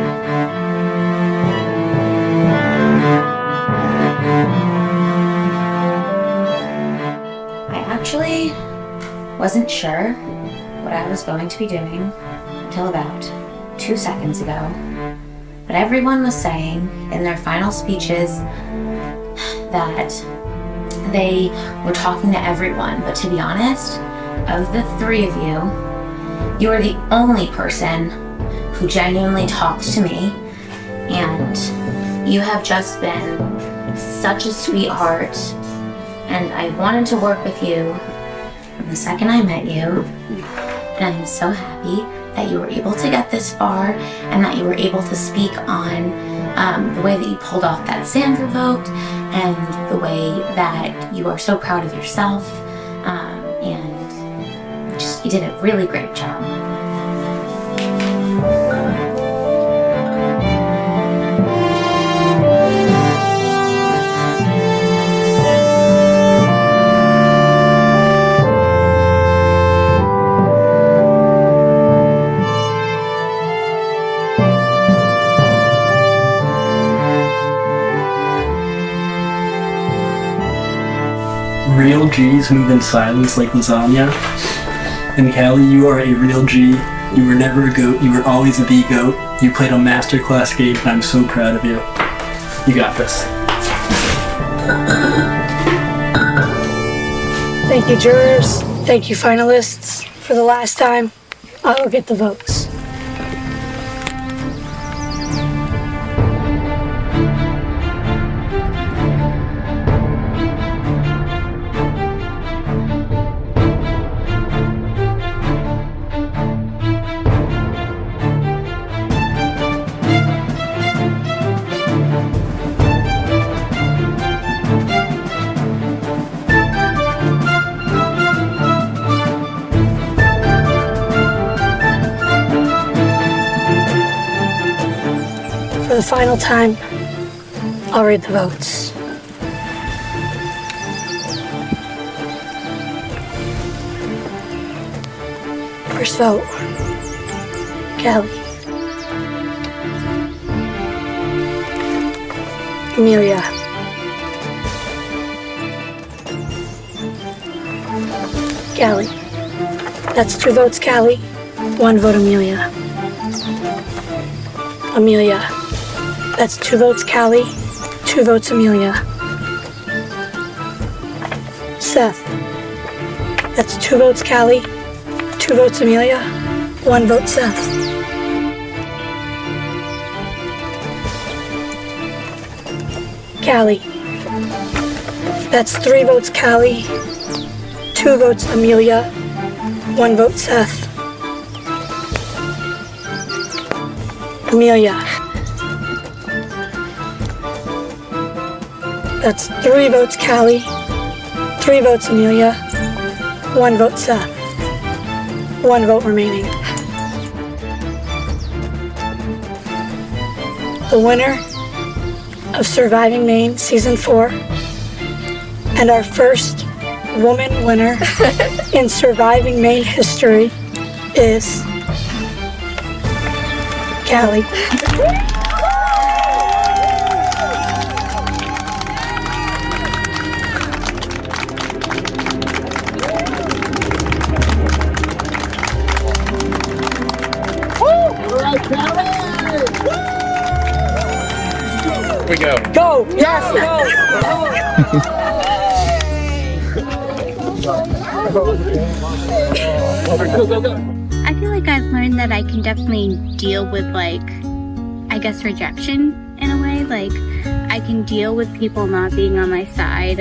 I actually wasn't sure what I was going to be doing until about 2 seconds ago. But everyone was saying in their final speeches that they were talking to everyone. But to be honest, of the three of you, you are the only person who genuinely talks to me. And you have just been such a sweetheart. And I wanted to work with you from the second I met you. And I'm so happy that you were able to get this far and that you were able to speak on the way that you pulled off that Sandra vote and the way that you are so proud of yourself. And you did a really great job. Real G's move in silence like lasagna. And Callie, you are a real G. You were never a goat, you were always the goat. You played a masterclass game, and I'm so proud of you. You got this. Thank you, jurors. Thank you, finalists. For the last time, I'll get the votes. final time, I'll read the votes. First vote, Callie. Amelia. Callie. That's 2 votes, Callie. 1 vote, Amelia. Amelia. That's 2 votes, Callie. 2 votes, Amelia. Seth. That's 2 votes, Callie. 2 votes, Amelia. 1 vote, Seth. Callie. That's 3 votes, Callie. 2 votes, Amelia. 1 vote, Seth. Amelia. That's 3 votes, Callie. 3 votes, Amelia. 1 vote, Seth. 1 vote remaining. The winner of Surviving Maine Season 4 and our first woman winner in Surviving Maine history is Callie. We go. Go! Yes, I feel like I've learned that I can definitely deal with, like, I guess rejection in a way. Like, I can deal with people not being on my side,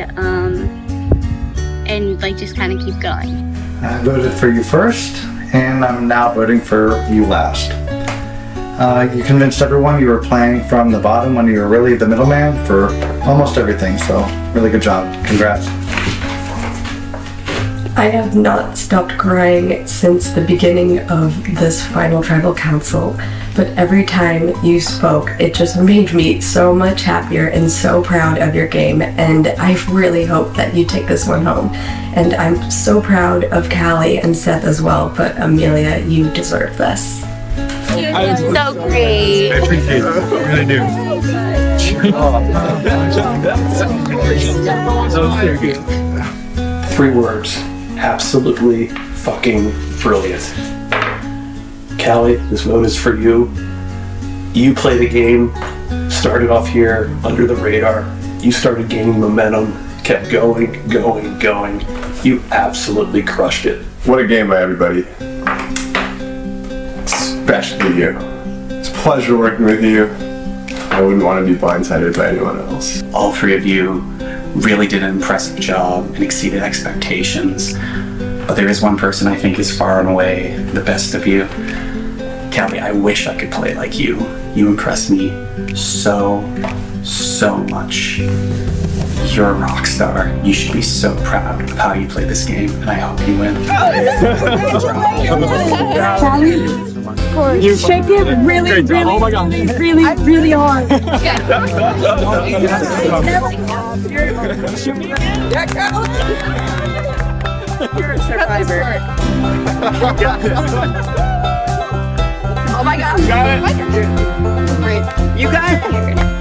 and like just kind of keep going. I voted for you first, and I'm now voting for you last. You convinced everyone you were playing from the bottom when you were really the middleman for almost everything, so really good job. Congrats. I have not stopped crying since the beginning of this final tribal council, but every time you spoke, it just made me so much happier and so proud of your game, and I really hope that you take this one home. And I'm so proud of Callie and Seth as well, but Amelia, you deserve this. You're so great. I appreciate it. I really do. Three words. Absolutely fucking brilliant. Callie, this vote is for you. You play the game, started off here under the radar. You started gaining momentum, kept going. You absolutely crushed it. What a game by everybody. Especially you. It's a pleasure working with you. I wouldn't want to be blindsided by anyone else. All 3 of you really did an impressive job and exceeded expectations. But there is one person I think is far and away the best of you. Callie, I wish I could play like you. You impress me so much. You're a rock star. You should be so proud of how you play this game, and I hope you win. Callie, you shake it really, Oh my God. really hard. You're a survivor. Oh my God. Got it. You got it.